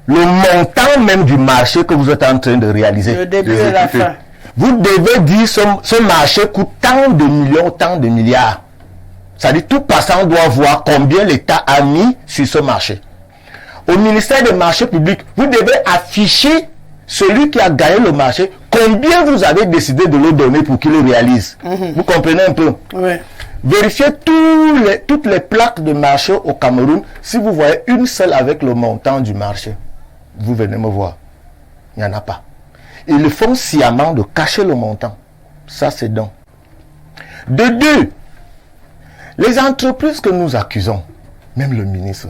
le montant même du marché que vous êtes en train de réaliser. Le début et la fin. Vous devez dire ce marché coûte tant de millions, tant de milliards. C'est-à-dire tout passant doit voir combien l'État a mis sur ce marché. Au ministère des marchés publics, vous devez afficher celui qui a gagné le marché, combien vous avez décidé de le donner pour qu'il le réalise. Vous comprenez un peu? Oui. Vérifiez toutes les plaques de marché au Cameroun. Si vous voyez une seule avec le montant du marché, vous venez me voir. Il n'y en a pas. Ils le font sciemment de cacher le montant. Ça, c'est donc. De deux, les entreprises que nous accusons, même le ministre,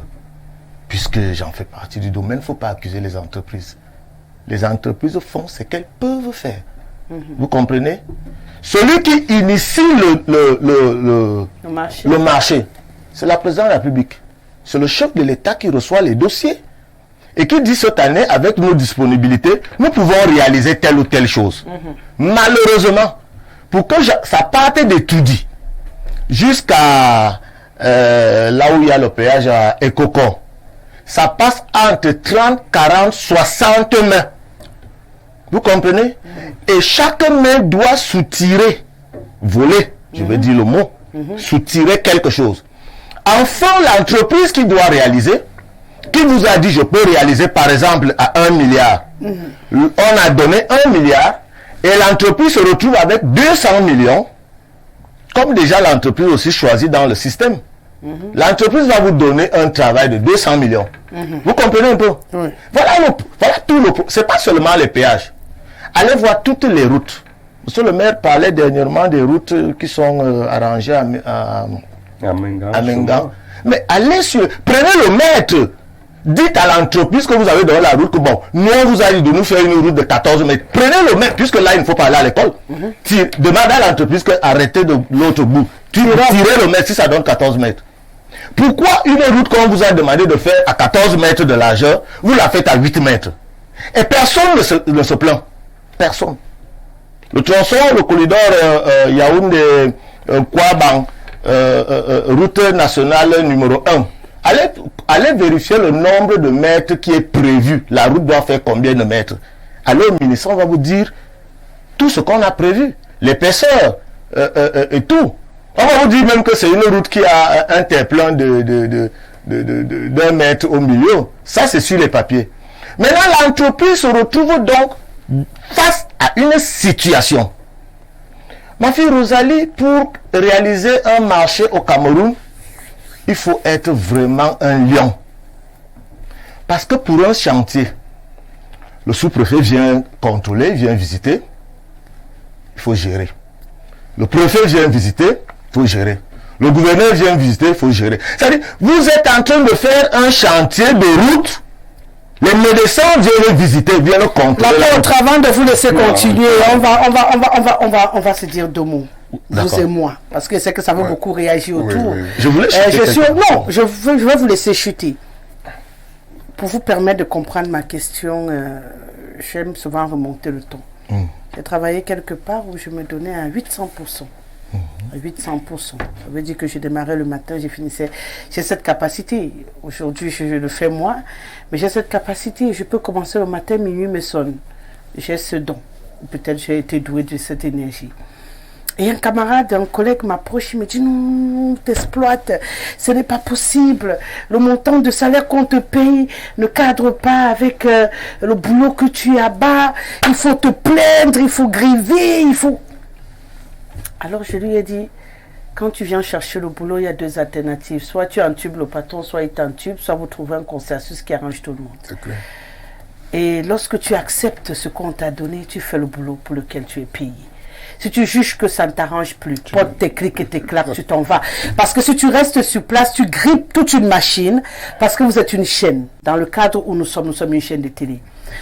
puisque j'en fais partie du domaine, il ne faut pas accuser les entreprises. Les entreprises font ce qu'elles peuvent faire. Vous comprenez? Celui qui initie le marché, c'est la présidente de la République. C'est le chef de l'État qui reçoit les dossiers et qui dit cette année, avec nos disponibilités, nous pouvons réaliser telle ou telle chose. Malheureusement, pour que ça parte de Tudi jusqu'à là où il y a le péage à Ekoko, ça passe entre 30, 40, 60 mains. Vous comprenez? Et chaque main doit soutirer, voler, je vais dire le mot, soutirer quelque chose. Enfin, l'entreprise qui doit réaliser, qui vous a dit je peux réaliser par exemple à 1 milliard, on a donné 1 milliard et l'entreprise se retrouve avec 200 millions, comme déjà l'entreprise aussi choisie dans le système. L'entreprise va vous donner un travail de 200 millions. Vous comprenez un peu? Voilà tout le... C'est pas seulement les péages. Allez voir toutes les routes. Monsieur le maire parlait dernièrement des routes qui sont arrangées à Mengan. Mais allez sur... Prenez le mètre. Dites à l'entreprise que vous avez donné la route que bon, nous on vous a dit de nous faire une route de 14 mètres. Prenez le mètre, puisque là il ne faut pas aller à l'école. Demandez à l'entreprise d'arrêter de l'autre bout. Tirez le mètre si ça donne 14 mètres. Pourquoi une route qu'on vous a demandé de faire à 14 mètres de largeur, vous la faites à 8 mètres? Et personne ne se plaint. Personne. Le tronçon, le corridor Yaoundé-Kouabang, route nationale numéro 1. Allez vérifier le nombre de mètres qui est prévu. La route doit faire combien de mètres? Allez au ministère, on va vous dire tout ce qu'on a prévu. L'épaisseur et tout. On va vous dire même que c'est une route qui a un terre-plein d'un mètre au milieu. Ça, c'est sur les papiers. Maintenant, l'entreprise se retrouve donc face à une situation. Ma fille Rosalie, pour réaliser un marché au Cameroun, il faut être vraiment un lion. Parce que pour un chantier, le sous-préfet vient contrôler, vient visiter, il faut gérer. Le préfet vient visiter, il faut gérer. Le gouverneur vient visiter, il faut gérer. C'est-à-dire, vous êtes en train de faire un chantier de route, les médecins viennent visiter, viennent contrôler. L'apôtre, avant de vous laisser continuer, on va se dire deux mots. Vous et moi, parce que c'est que ça va beaucoup réagir autour. Je voulais je vais vous laisser chuter. Pour vous permettre de comprendre ma question, j'aime souvent remonter le ton. J'ai travaillé quelque part où je me donnais à 800%. À 800%. Ça veut dire que je démarrais le matin, je finissais. J'ai cette capacité. Aujourd'hui, je le fais moi, mais j'ai cette capacité. Je peux commencer le matin, minuit me sonne. J'ai ce don. Peut-être j'ai été doué de cette énergie. Et un camarade, un collègue m'approche, il me dit non, t'exploites, ce n'est pas possible. Le montant de salaire qu'on te paye ne cadre pas avec le boulot que tu as bas. Il faut te plaindre, il faut griver, il faut... Alors je lui ai dit, quand tu viens chercher le boulot, il y a deux alternatives. Soit tu entubes le patron, soit il t'entube, soit vous trouvez un consensus qui arrange tout le monde. C'est clair. Et lorsque tu acceptes ce qu'on t'a donné, tu fais le boulot pour lequel tu es payé. Si tu juges que ça ne t'arrange plus, porte tes clics et tes claques, tu t'en vas. Parce que si tu restes sur place, tu grippes toute une machine, parce que vous êtes une chaîne. Dans le cadre où nous sommes une chaîne de télé.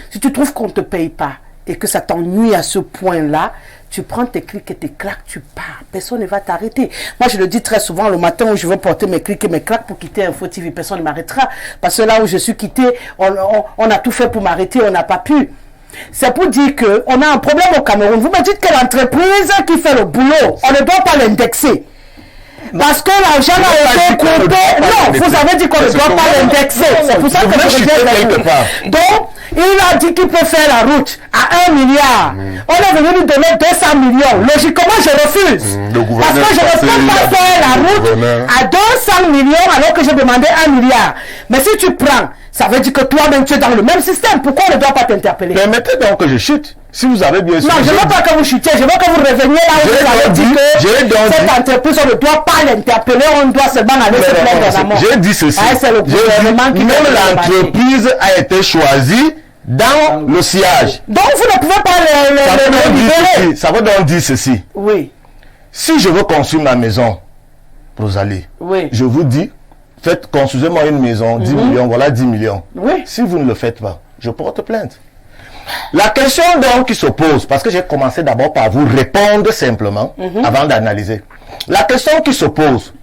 Si tu trouves qu'on ne te paye pas et que ça t'ennuie à ce point-là, tu prends tes clics et tes claques, tu pars. Personne ne va t'arrêter. Moi, je le dis très souvent, le matin où je veux porter mes clics et mes claques pour quitter Info TV, personne ne m'arrêtera. Parce que là où je suis quitté, on a tout fait pour m'arrêter, on n'a pas pu. C'est pour dire qu'on a un problème au Cameroun. Vous me dites que l'entreprise qui fait le boulot, on ne doit pas l'indexer. Parce que l'argent a été coupé. Non, vous avez dit qu'on ne doit pas l'indexer. C'est pour ça que je reviens quelque part. Donc, il a dit qu'il peut faire la route à 1 milliard. On est venu nous donner 200 millions. Logiquement, je refuse. Parce que je ne peux pas faire la gouverneur. à 200 millions alors que j'ai demandé 1 milliard. Mais si tu prends, ça veut dire que toi-même tu es dans le même système. Pourquoi on ne doit pas t'interpeller? Permettez donc que je chute. Si vous avez bien Non, je ne veux pas que vous chutiez, je veux que vous reveniez là où vous avez dit que cette entreprise, on ne doit pas l'interpeller, on doit seulement aller se plaindre en amont. J'ai dit ceci. C'est le gouvernement qui même l'entreprise a été choisie dans le sillage. Donc vous ne pouvez pas le libérer. Ça veut donc dire ceci. Oui. Si je veux construire ma maison, Rosalie, Oui. je vous dis, construisez-moi une maison, 10 millions, voilà 10 millions. Oui. Si vous ne le faites pas, je porte plainte. La question donc qui se pose, parce que j'ai commencé d'abord par vous répondre simplement, avant d'analyser. La question qui se pose,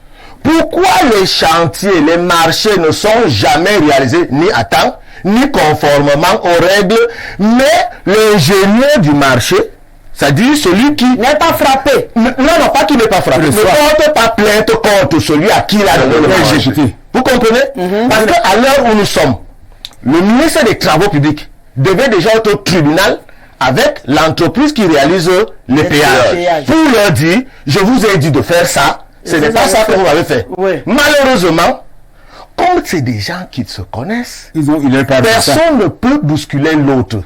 pourquoi les chantiers, les marchés ne sont jamais réalisés ni à temps, ni conformément aux règles, mais l'ingénieur du marché, c'est-à-dire celui qui n'est pas frappé. Non, pas qu'il n'est pas frappé. Ne porte pas plainte contre celui à qui il a donné le marché. Vous comprenez? Parce qu'à l'heure où nous sommes, le ministre des Travaux publics devait déjà être au tribunal avec l'entreprise qui réalise les péages. Pour leur dire, je vous ai dit de faire ça, ce n'est pas ça que vous avez fait. Oui. Malheureusement, comme c'est des gens qui se connaissent, personne ne peut bousculer l'autre.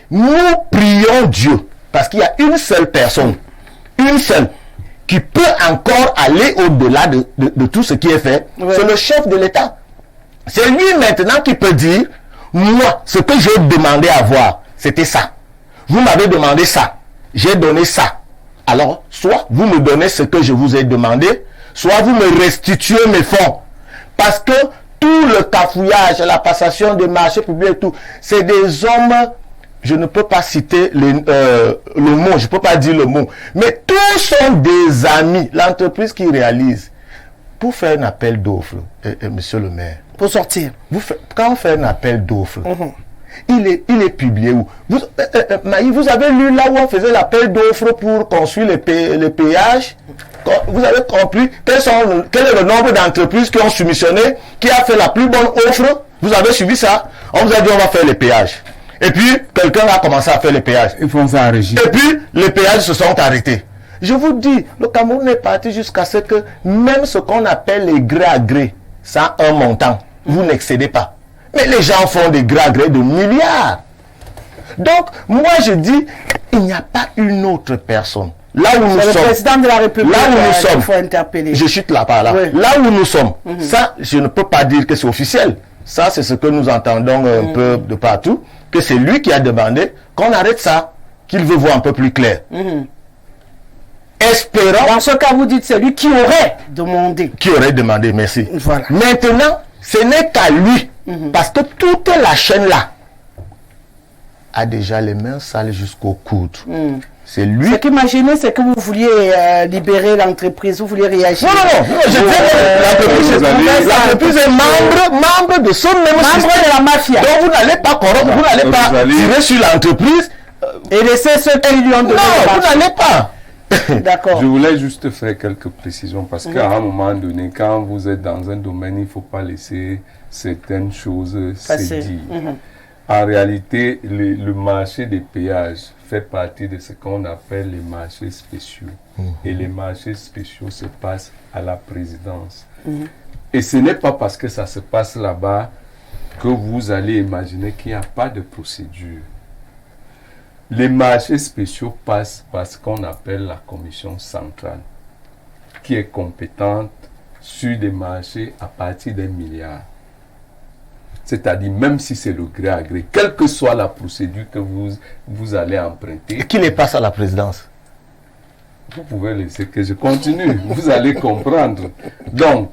Nous prions Dieu, parce qu'il y a une seule personne, une seule, qui peut encore aller au-delà de tout ce qui est fait. Oui. C'est le chef de l'État. C'est lui maintenant qui peut dire, moi, ce que j'ai demandé à voir, c'était ça. Vous m'avez demandé ça. J'ai donné ça. Alors, soit vous me donnez ce que je vous ai demandé, soit vous me restituez mes fonds. Parce que tout le cafouillage, la passation des marchés publics et tout, c'est des hommes, je ne peux pas citer le mot, je ne peux pas dire le mot, mais tous sont des amis. L'entreprise qui réalise, pour faire un appel d'offres, monsieur le maire, pour sortir. Quand on fait un appel d'offres, il est publié où? Maï, vous avez lu là où on faisait l'appel d'offres pour construire les péages? Vous avez compris quel est le nombre d'entreprises qui ont soumissionné, qui a fait la plus bonne offre? Vous avez suivi ça? On vous a dit on va faire les péages. Et puis, quelqu'un a commencé à faire les péages. Ils font ça en régie. Et puis, les péages se sont arrêtés. Je vous dis, le Cameroun est parti jusqu'à ce que même ce qu'on appelle les gré à gré, ça a un montant. Vous n'excédez pas. Mais les gens font des gré à gré de milliards. Donc, moi je dis, il n'y a pas une autre personne. Là où nous sommes. Le président de la République. Là où nous sommes. Il faut interpeller. Je chute là par là. Oui. Là où nous sommes. Ça, je ne peux pas dire que c'est officiel. Ça, c'est ce que nous entendons un peu de partout. Que c'est lui qui a demandé qu'on arrête ça. Qu'il veut voir un peu plus clair. Espérons. Dans ce cas, vous dites c'est lui qui aurait demandé. Qui aurait demandé, merci. Voilà. Maintenant, ce n'est qu'à lui. Parce que toute la chaîne là a déjà les mains sales jusqu'au coude. C'est lui. Ce qu'imaginez, c'est que vous vouliez libérer l'entreprise, vous vouliez réagir. Non, je dis l'entreprise est membre de son même système. Membre de la mafia. Donc vous n'allez pas corrompre, vous n'allez pas tirer sur l'entreprise. Et laisser ceux qui lui ont donné. Non, vous n'allez pas. D'accord. Je voulais juste faire quelques précisions parce qu'à un moment donné, quand vous êtes dans un domaine, il ne faut pas laisser certaines choses se dire. En réalité, le marché des péages fait partie de ce qu'on appelle les marchés spéciaux. Et les marchés spéciaux se passent à la présidence. Et ce n'est pas parce que ça se passe là-bas que vous allez imaginer qu'il n'y a pas de procédure. Les marchés spéciaux passent par ce qu'on appelle la commission centrale, qui est compétente sur des marchés à partir d'un milliard. C'est-à-dire, même si c'est le gré à gré, quelle que soit la procédure que vous allez emprunter. Et qui les passe à la présidence? Vous pouvez laisser que je continue, vous allez comprendre. Donc,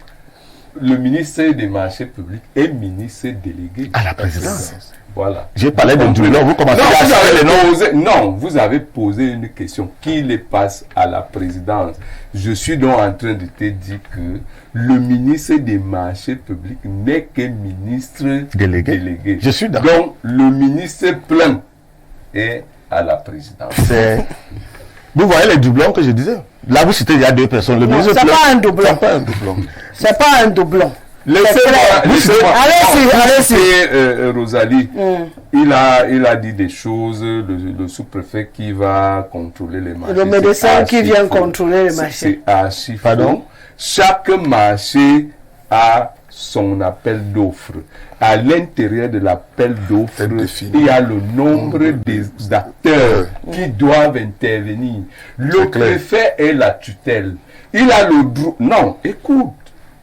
le ministère des marchés publics est ministre délégué à la présidence. Voilà. J'ai parlé de doublon, vous commencez à savoir les noms. Non, vous avez posé une question. Qui les passe à la présidence? Je suis donc en train de te dire que le ministre des marchés publics n'est qu'un ministre délégué. Je suis d'accord. Donc, le ministre plein est à la présidence. Vous voyez les doublons que je disais? Là, vous citez, il y a deux personnes. Le ministre c'est pas un doublon. C'est pas un doublon. C'est pas un doublon. Laissez-moi. Allez-y. Rosalie, il a dit des choses, le sous-préfet qui va contrôler les marchés. Le médecin qui vient contrôler les marchés. C'est archi faux. chaque marché a son appel d'offres. À l'intérieur de l'appel d'offres, il y a le nombre des acteurs qui doivent intervenir. Le préfet est la tutelle. Il a le droit... Non, écoute.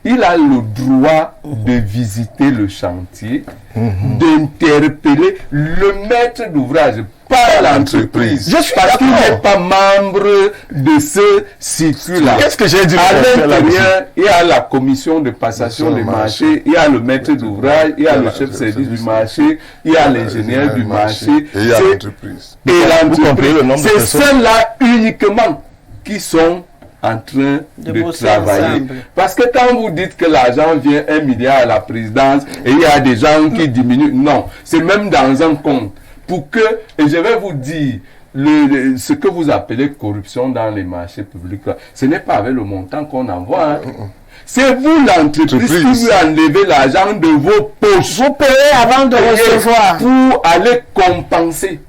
Il a le droit de visiter le chantier, d'interpeller le maître d'ouvrage, pas l'entreprise. Je suis parce qu'il n'est pas membre de ce circuit-là. Qu'est-ce que j'ai dit? À l'intérieur, il y a la commission de passation des marchés, il y a le maître d'ouvrage, il y a le chef de service du marché, il y a l'ingénieur du marché, et il y a l'entreprise. Et l'entreprise, c'est ceux-là uniquement qui sont en train de travailler. Ensemble. Parce que quand vous dites que l'argent vient 1 milliard à la présidence et il y a des gens qui diminuent, non, c'est même dans un compte. Pour que, et je vais vous dire, ce que vous appelez corruption dans les marchés publics, ce n'est pas avec le montant qu'on envoie. Hein. C'est vous l'entreprise qui vous enlevez l'argent de vos poches. Vous payez avant de recevoir. Pour aller compenser.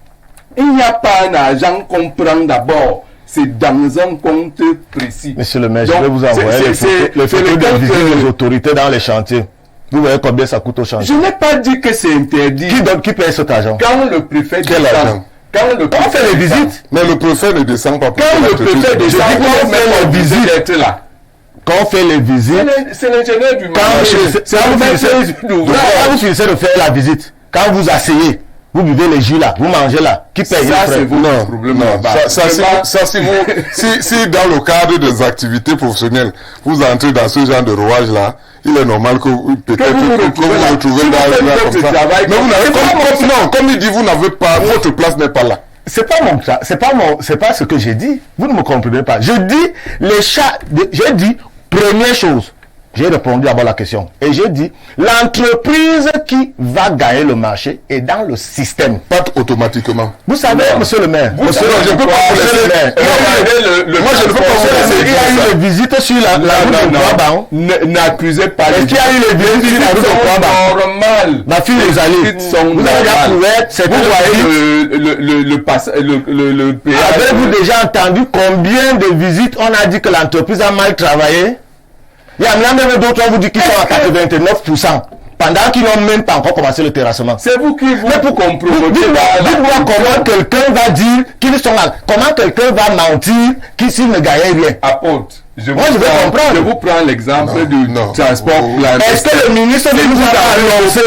Il n'y a pas un argent qu'on prend d'abord. C'est dans un compte précis. Monsieur le maire, je vais vous envoyer les photos des autorités dans les chantiers. Vous voyez combien ça coûte au chantier. Je n'ai pas dit que c'est interdit. Qui paye cet argent? Quand le préfet descend. On fait les visites. Mais le préfet ne descend pas. Quand le préfet descend, on fait les visites là. Quand on fait les visites, c'est l'ingénieur du marché. Quand vous finissez de faire la visite, quand vous asseyez, vous buvez les jus là, vous mangez là. Qui paye? Ça, c'est votre problème. Si dans le cadre des activités professionnelles, vous entrez dans ce genre de rouage là, il est normal que peut-être vous vous retrouvez dans comme ça. Mais vous n'avez pas, comme il dit, vous n'avez pas, votre place n'est pas là. C'est pas ce que j'ai dit. Vous ne me comprenez pas. Je dis les chats, j'ai dit première chose. J'ai répondu d'abord à la question. Et j'ai dit, l'entreprise qui va gagner le marché est dans le système. Pas automatiquement. Vous savez, monsieur le maire. Moi, je ne peux pas vous laisser. Moi, je ne peux pas vous laisser. Il y a eu les visites sur la route de Kouaban. N'accusez pas les gens. Est-ce qu'il y a eu les visites sur la route de Kouaban? Normal. Ma fille Rosalie. Vous avez la couverte, c'est vous voyez le péage. Avez-vous déjà entendu combien de visites on a dit que l'entreprise a mal travaillé? Il y a même d'autres, on vous dit qu'ils sont à 89%. Pendant qu'ils n'ont même pas encore commencé le terrassement. C'est vous qui vous compromettez. Dites-moi comment quelqu'un va dire qu'ils sont là. Comment quelqu'un va mentir s'il ne gagnait rien. Apôtre. Je vais comprendre. Je vous prends l'exemple du transport. Est-ce que le ministre nous a annoncé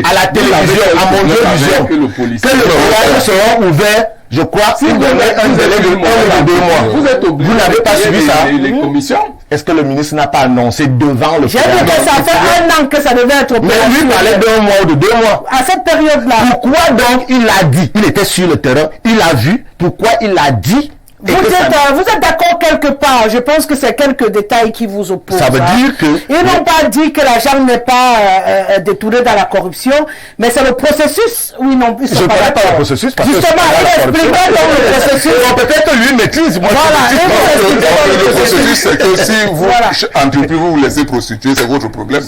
à la télévision, à mon vision, que le péage sera ouvert? Je crois qu'il donnait un délai de 1 ou 2 mois. Vous n'avez pas suivi ça? Les commissions. Est-ce que le ministre n'a pas annoncé devant le J'ai dit que ça fait 1 an que ça devait être opéré. Mais lui parlait d'1 mois ou de 2 mois. À cette période-là. Pourquoi donc il l'a dit? Il était sur le terrain, il a vu. Pourquoi il l'a dit? Vous êtes d'accord quelque part. Je pense que c'est quelques détails qui vous opposent. Ça veut dire que... Ils n'ont pas dit que l'argent n'est pas détourné dans la corruption, mais c'est le processus où ils n'ont plus... Je ne connais pas le processus parce justement, il explique donc le processus. Peut-être lui maîtrise. Moi, le processus, c'est que si vous, entreprise, vous laissez prostituer, c'est votre problème.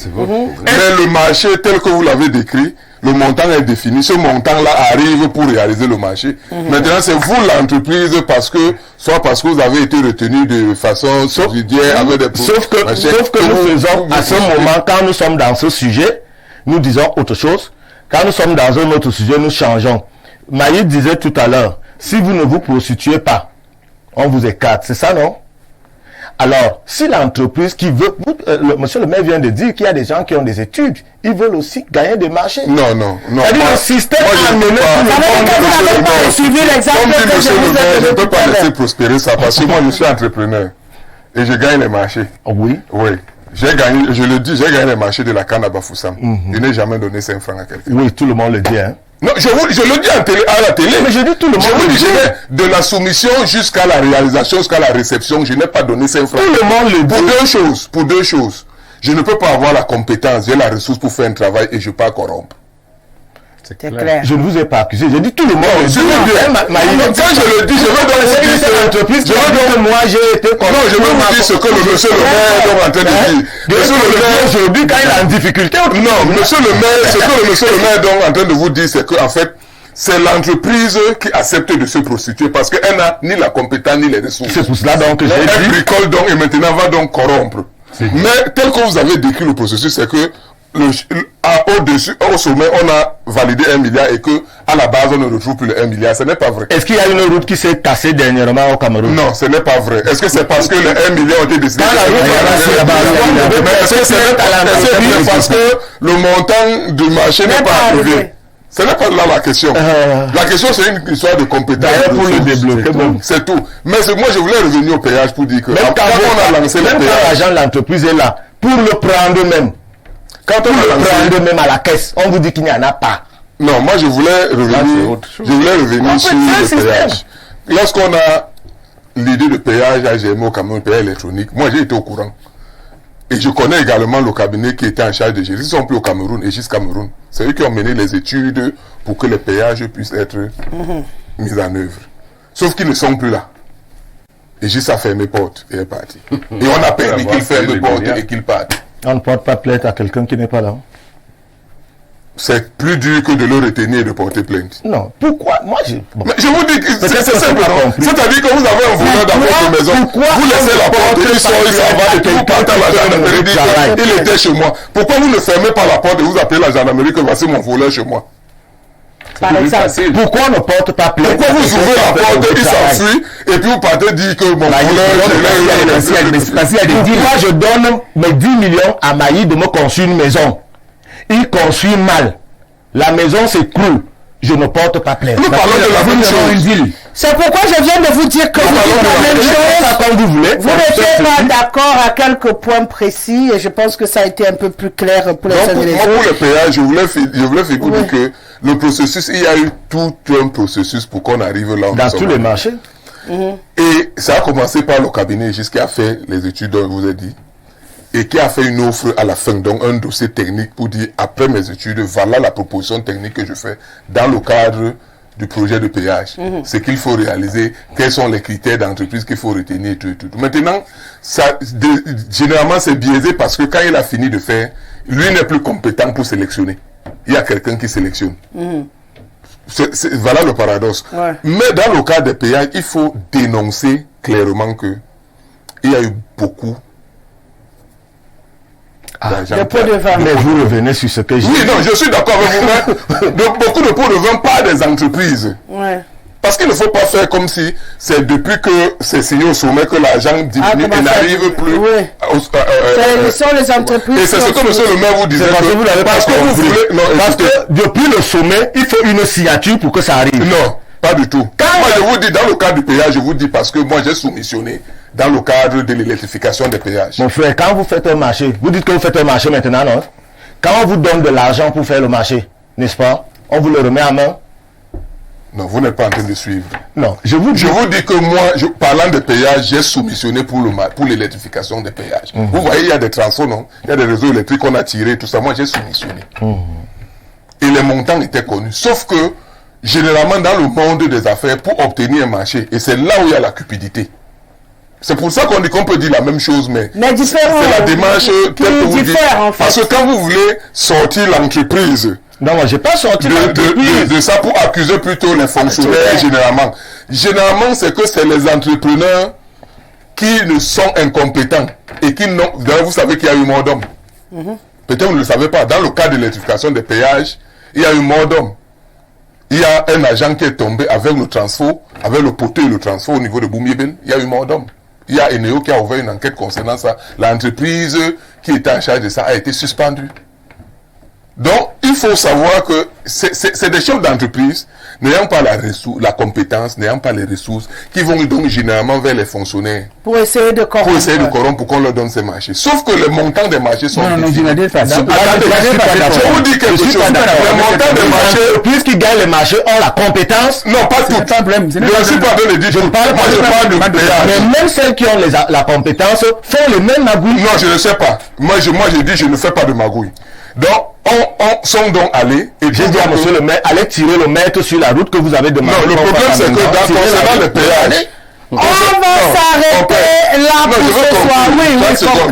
Mais le marché tel que vous l'avez décrit, le montant est défini. Ce montant-là arrive pour réaliser le marché. Maintenant, c'est vous l'entreprise soit parce que vous avez été retenu de façon subsidiaire avec des sauf que nous faisons à ce moment, quand nous sommes dans ce sujet, nous disons autre chose. Quand nous sommes dans un autre sujet, nous changeons. Maïd disait tout à l'heure, si vous ne vous prostituez pas, on vous écarte. C'est ça, non? Alors, si l'entreprise qui veut... monsieur le maire vient de dire qu'il y a des gens qui ont des études. Ils veulent aussi gagner des marchés. Non. C'est-à-dire le système a mené... Je ne peux pas laisser prospérer ça parce que moi, je suis entrepreneur. Et je gagne les marchés. Oui. Oui. J'ai gagné, je le dis, j'ai gagné les marchés de la canne à Bafoussam. Je n'ai jamais donné 5 francs à quelqu'un. Oui, tout le monde le dit, hein. Non, je le dis à la télé. Mais je dis tout le monde. Je vous dis, de la soumission jusqu'à la réalisation, jusqu'à la réception, je n'ai pas donné 5 francs. Tout le monde le dit. Pour deux choses. Je ne peux pas avoir la compétence, j'ai la ressource pour faire un travail et je ne peux pas corrompre. C'est clair. Je ne vous ai pas accusé, je dis tout le monde. Quand je le dis, je veux donc vous dire moi j'ai été corrompu. Non, je veux vous dire ce que le monsieur le maire est en train de dire. Monsieur le maire, aujourd'hui, quand il est en difficulté. Non, monsieur le maire, ce que le monsieur le maire est en train de vous dire, c'est qu'en fait, c'est l'entreprise qui accepte de se prostituer parce qu'elle n'a ni la compétence ni les ressources. C'est pour cela donc que j'ai dit. Elle bricole donc et maintenant va donc corrompre. Mais tel que vous avez décrit le processus, c'est que au-dessus, au sommet, on a validé 1 milliard et que à la base, on ne retrouve plus le 1 milliard. Ce n'est pas vrai. Est-ce qu'il y a une route qui s'est cassée dernièrement au Cameroun? Non, ce n'est pas vrai. Est-ce que c'est parce que le 1 milliard a été décidé? Est-ce que c'est parce que le montant du marché n'est pas arrivé? Ce n'est pas là la question. La question, c'est une histoire de compétence. Pour le débloquer, c'est tout. Mais moi, je voulais revenir au péage pour dire que même quand on a lancé le péage, l'argent de l'entreprise est là. Pour le prendre même. Quand on le prend même à la caisse, on vous dit qu'il n'y en a pas. Non, moi je voulais revenir sur le péage. Lorsqu'on a l'idée de péage à GMO au Cameroun, péage électronique, moi j'ai été au courant. Et je connais également le cabinet qui était en charge de gérer. Ils sont plus au Cameroun, et juste Cameroun. C'est eux qui ont mené les études pour que les péages puissent être mis en œuvre. Sauf qu'ils ne sont plus là. Et juste a fermé porte et est parti. Et on a permis qu'ils ferment porte et qu'ils partent. On ne porte pas plainte à quelqu'un qui n'est pas là. C'est plus dur que de le retenir et de porter plainte. Non, pourquoi? Moi, mais je vous dis que c'est simple. C'est-à-dire que vous avez un voleur dans votre maison, vous laissez la porte, il sort, il s'en va, et puis vous partez à la gendarmerie, il était chez moi. Pourquoi vous ne fermez pas la porte et vous appelez la gendarmerie que voici mon voleur chez moi? Par exemple, pourquoi on ne porte pas plainte? Pourquoi vous ouvrez la porte, il s'enfuit, et puis vous partez dire que mon voleur... Moi, je donne mes 10 millions à Maï de me construire une maison. Il construit mal. La maison s'écroule. Je ne porte pas plainte. Nous parlons de la même chose. C'est pourquoi je viens de vous dire que vous dites la même chose. Comme vous voulez. Vous n'êtes pas d'accord à quelques points précis et je pense que ça a été un peu plus clair pour les uns et les autres. Moi, pour le péage, je voulais faire que le processus, il y a eu tout un processus pour qu'on arrive là. Dans tous les marchés. Et ça a commencé par le cabinet jusqu'à faire les études dont je vous ai dit. Et qui a fait une offre à la fin, donc un dossier technique pour dire, après mes études, voilà la proposition technique que je fais dans le cadre du projet de péage. Ce qu'il faut réaliser, quels sont les critères d'entreprise qu'il faut retenir, tout. Maintenant, généralement, c'est biaisé parce que quand il a fini de faire, lui n'est plus compétent pour sélectionner. Il y a quelqu'un qui sélectionne. Voilà le paradoxe. Ouais. Mais dans le cas des péages, il faut dénoncer clairement que il y a eu beaucoup de pots de vin. Mais vous revenez sur ce que j'ai dit. Oui, non, je suis d'accord avec vous, mais beaucoup de pots de vin par des entreprises. Ouais. Parce qu'il ne faut pas faire comme si c'est depuis que c'est signé au sommet que l'argent diminue et n'arrive plus. Oui. Ce sont les entreprises. Et c'est ce que monsieur le maire vous disait. Parce que vous n'avez pas compris. Parce écoutez, que depuis le sommet, il faut une signature pour que ça arrive. Non, pas du tout. Moi, je vous dis, dans le cadre du péage, je vous dis parce que moi, j'ai soumissionné dans le cadre de l'électrification des péages. Mon frère, quand vous faites un marché, vous dites que vous faites un marché maintenant, non? Quand on vous donne de l'argent pour faire le marché, n'est-ce pas? On vous le remet en main? Non, vous n'êtes pas en train de suivre. Non, je vous dis que moi, parlant de péage, j'ai soumissionné pour l'électrification des péages. Vous voyez, il y a des transferts, non? Il y a des réseaux électriques qu'on a tirés, tout ça. Moi, j'ai soumissionné. Et les montants étaient connus. Sauf que, généralement, dans le monde des affaires, pour obtenir un marché, et c'est là où il y a la cupidité. C'est pour ça qu'on dit qu'on peut dire la même chose, mais différent. C'est la démarche qui diffère, en fait. Parce que quand vous voulez sortir l'entreprise... Non, moi, j'ai pas sorti de ça pour accuser plutôt les fonctionnaires, généralement. Généralement, c'est que c'est les entrepreneurs qui ne sont incompétents et qui n'ont... D'ailleurs, vous savez qu'il y a eu mort d'homme. Peut-être vous ne le savez pas. Dans le cas de l'électrification des péages, il y a eu mort d'homme. Il y a un agent qui est tombé avec le transfo, avec le poteau et le transfo au niveau de Boumieben. Il y a eu mort d'homme. Il y a Eneo qui a ouvert une enquête concernant ça. L'entreprise qui était en charge de ça a été suspendue. Donc, il faut savoir que c'est des chefs d'entreprise n'ayant pas la compétence, n'ayant pas les ressources, qui vont donc généralement vers les fonctionnaires. Pour essayer de corrompre. Pour qu'on leur donne ces marchés. Sauf que les montants des marchés sont... Non, je n'ai pas. Je vous dis quelque chose. Les montants des marchés... Puisqu'ils gagnent les marchés, ont la compétence... Non, pas tout. Je ne suis pas en train de dire tout. Moi, je parle de péage. Mais même celles qui ont la compétence font le même magouille. Non, je ne sais pas. Moi, je dis, je ne fais pas de magouille. Donc, on sont donc allés... J'ai dit à monsieur le maire, allez tirer le maître sur la route que vous avez demandé. Non, le problème, c'est que concernant le péage... On va s'arrêter là pour ce soir. Oui,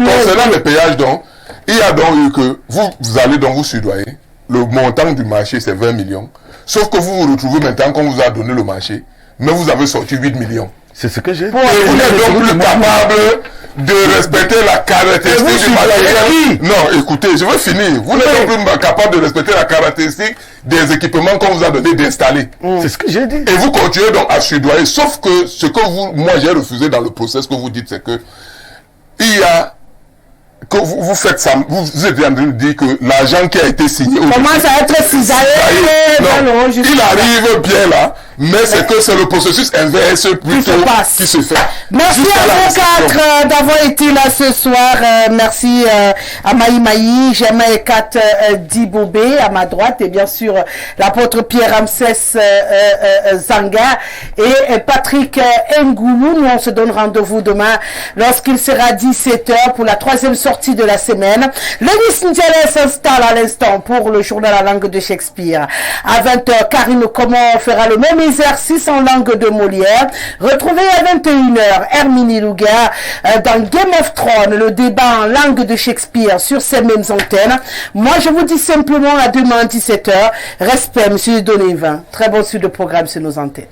concernant le péage, donc, il y a donc eu que vous allez donc vous soudoyer. Le montant du marché, c'est 20 millions. Sauf que vous vous retrouvez maintenant qu'on vous a donné le marché, mais vous avez sorti 8 millions. C'est ce que j'ai dit. Et vous n'êtes donc plus capable de respecter la la caractéristique du matériel. Non, écoutez, je veux finir. Vous n'êtes pas capable de respecter la caractéristique des équipements qu'on vous a donné d'installer. C'est ce que j'ai dit. Et vous continuez donc à soudoyer. Sauf que ce que moi j'ai refusé dans le process que vous dites, c'est que il y a que vous faites ça, vous êtes en train de dire que l'argent qui a été signé commence à être cisaillé. Non, il arrive bien là, mais c'est que c'est le processus inverse plutôt qui se fait. Merci à vous quatre d'avoir été là ce soir. Merci à Maï, Germain et Kat Dibobé à ma droite, et bien sûr l'apôtre Pierre Ramsès Zanga et Patrick Ngoulou. Nous on se donne rendez-vous demain lorsqu'il sera 17h pour la troisième sortie de la semaine. Lenny Sindiala s'installe à l'instant pour le journal à langue de Shakespeare. À 20h, Karine Comment fera le même exercice en langue de Molière. Retrouvez à 21h Herminie Louga dans Game of Thrones, le débat en langue de Shakespeare sur ces mêmes antennes. Moi, je vous dis simplement à demain 17h. Respect, monsieur Donévin. Très bon suite de programme sur nos antennes.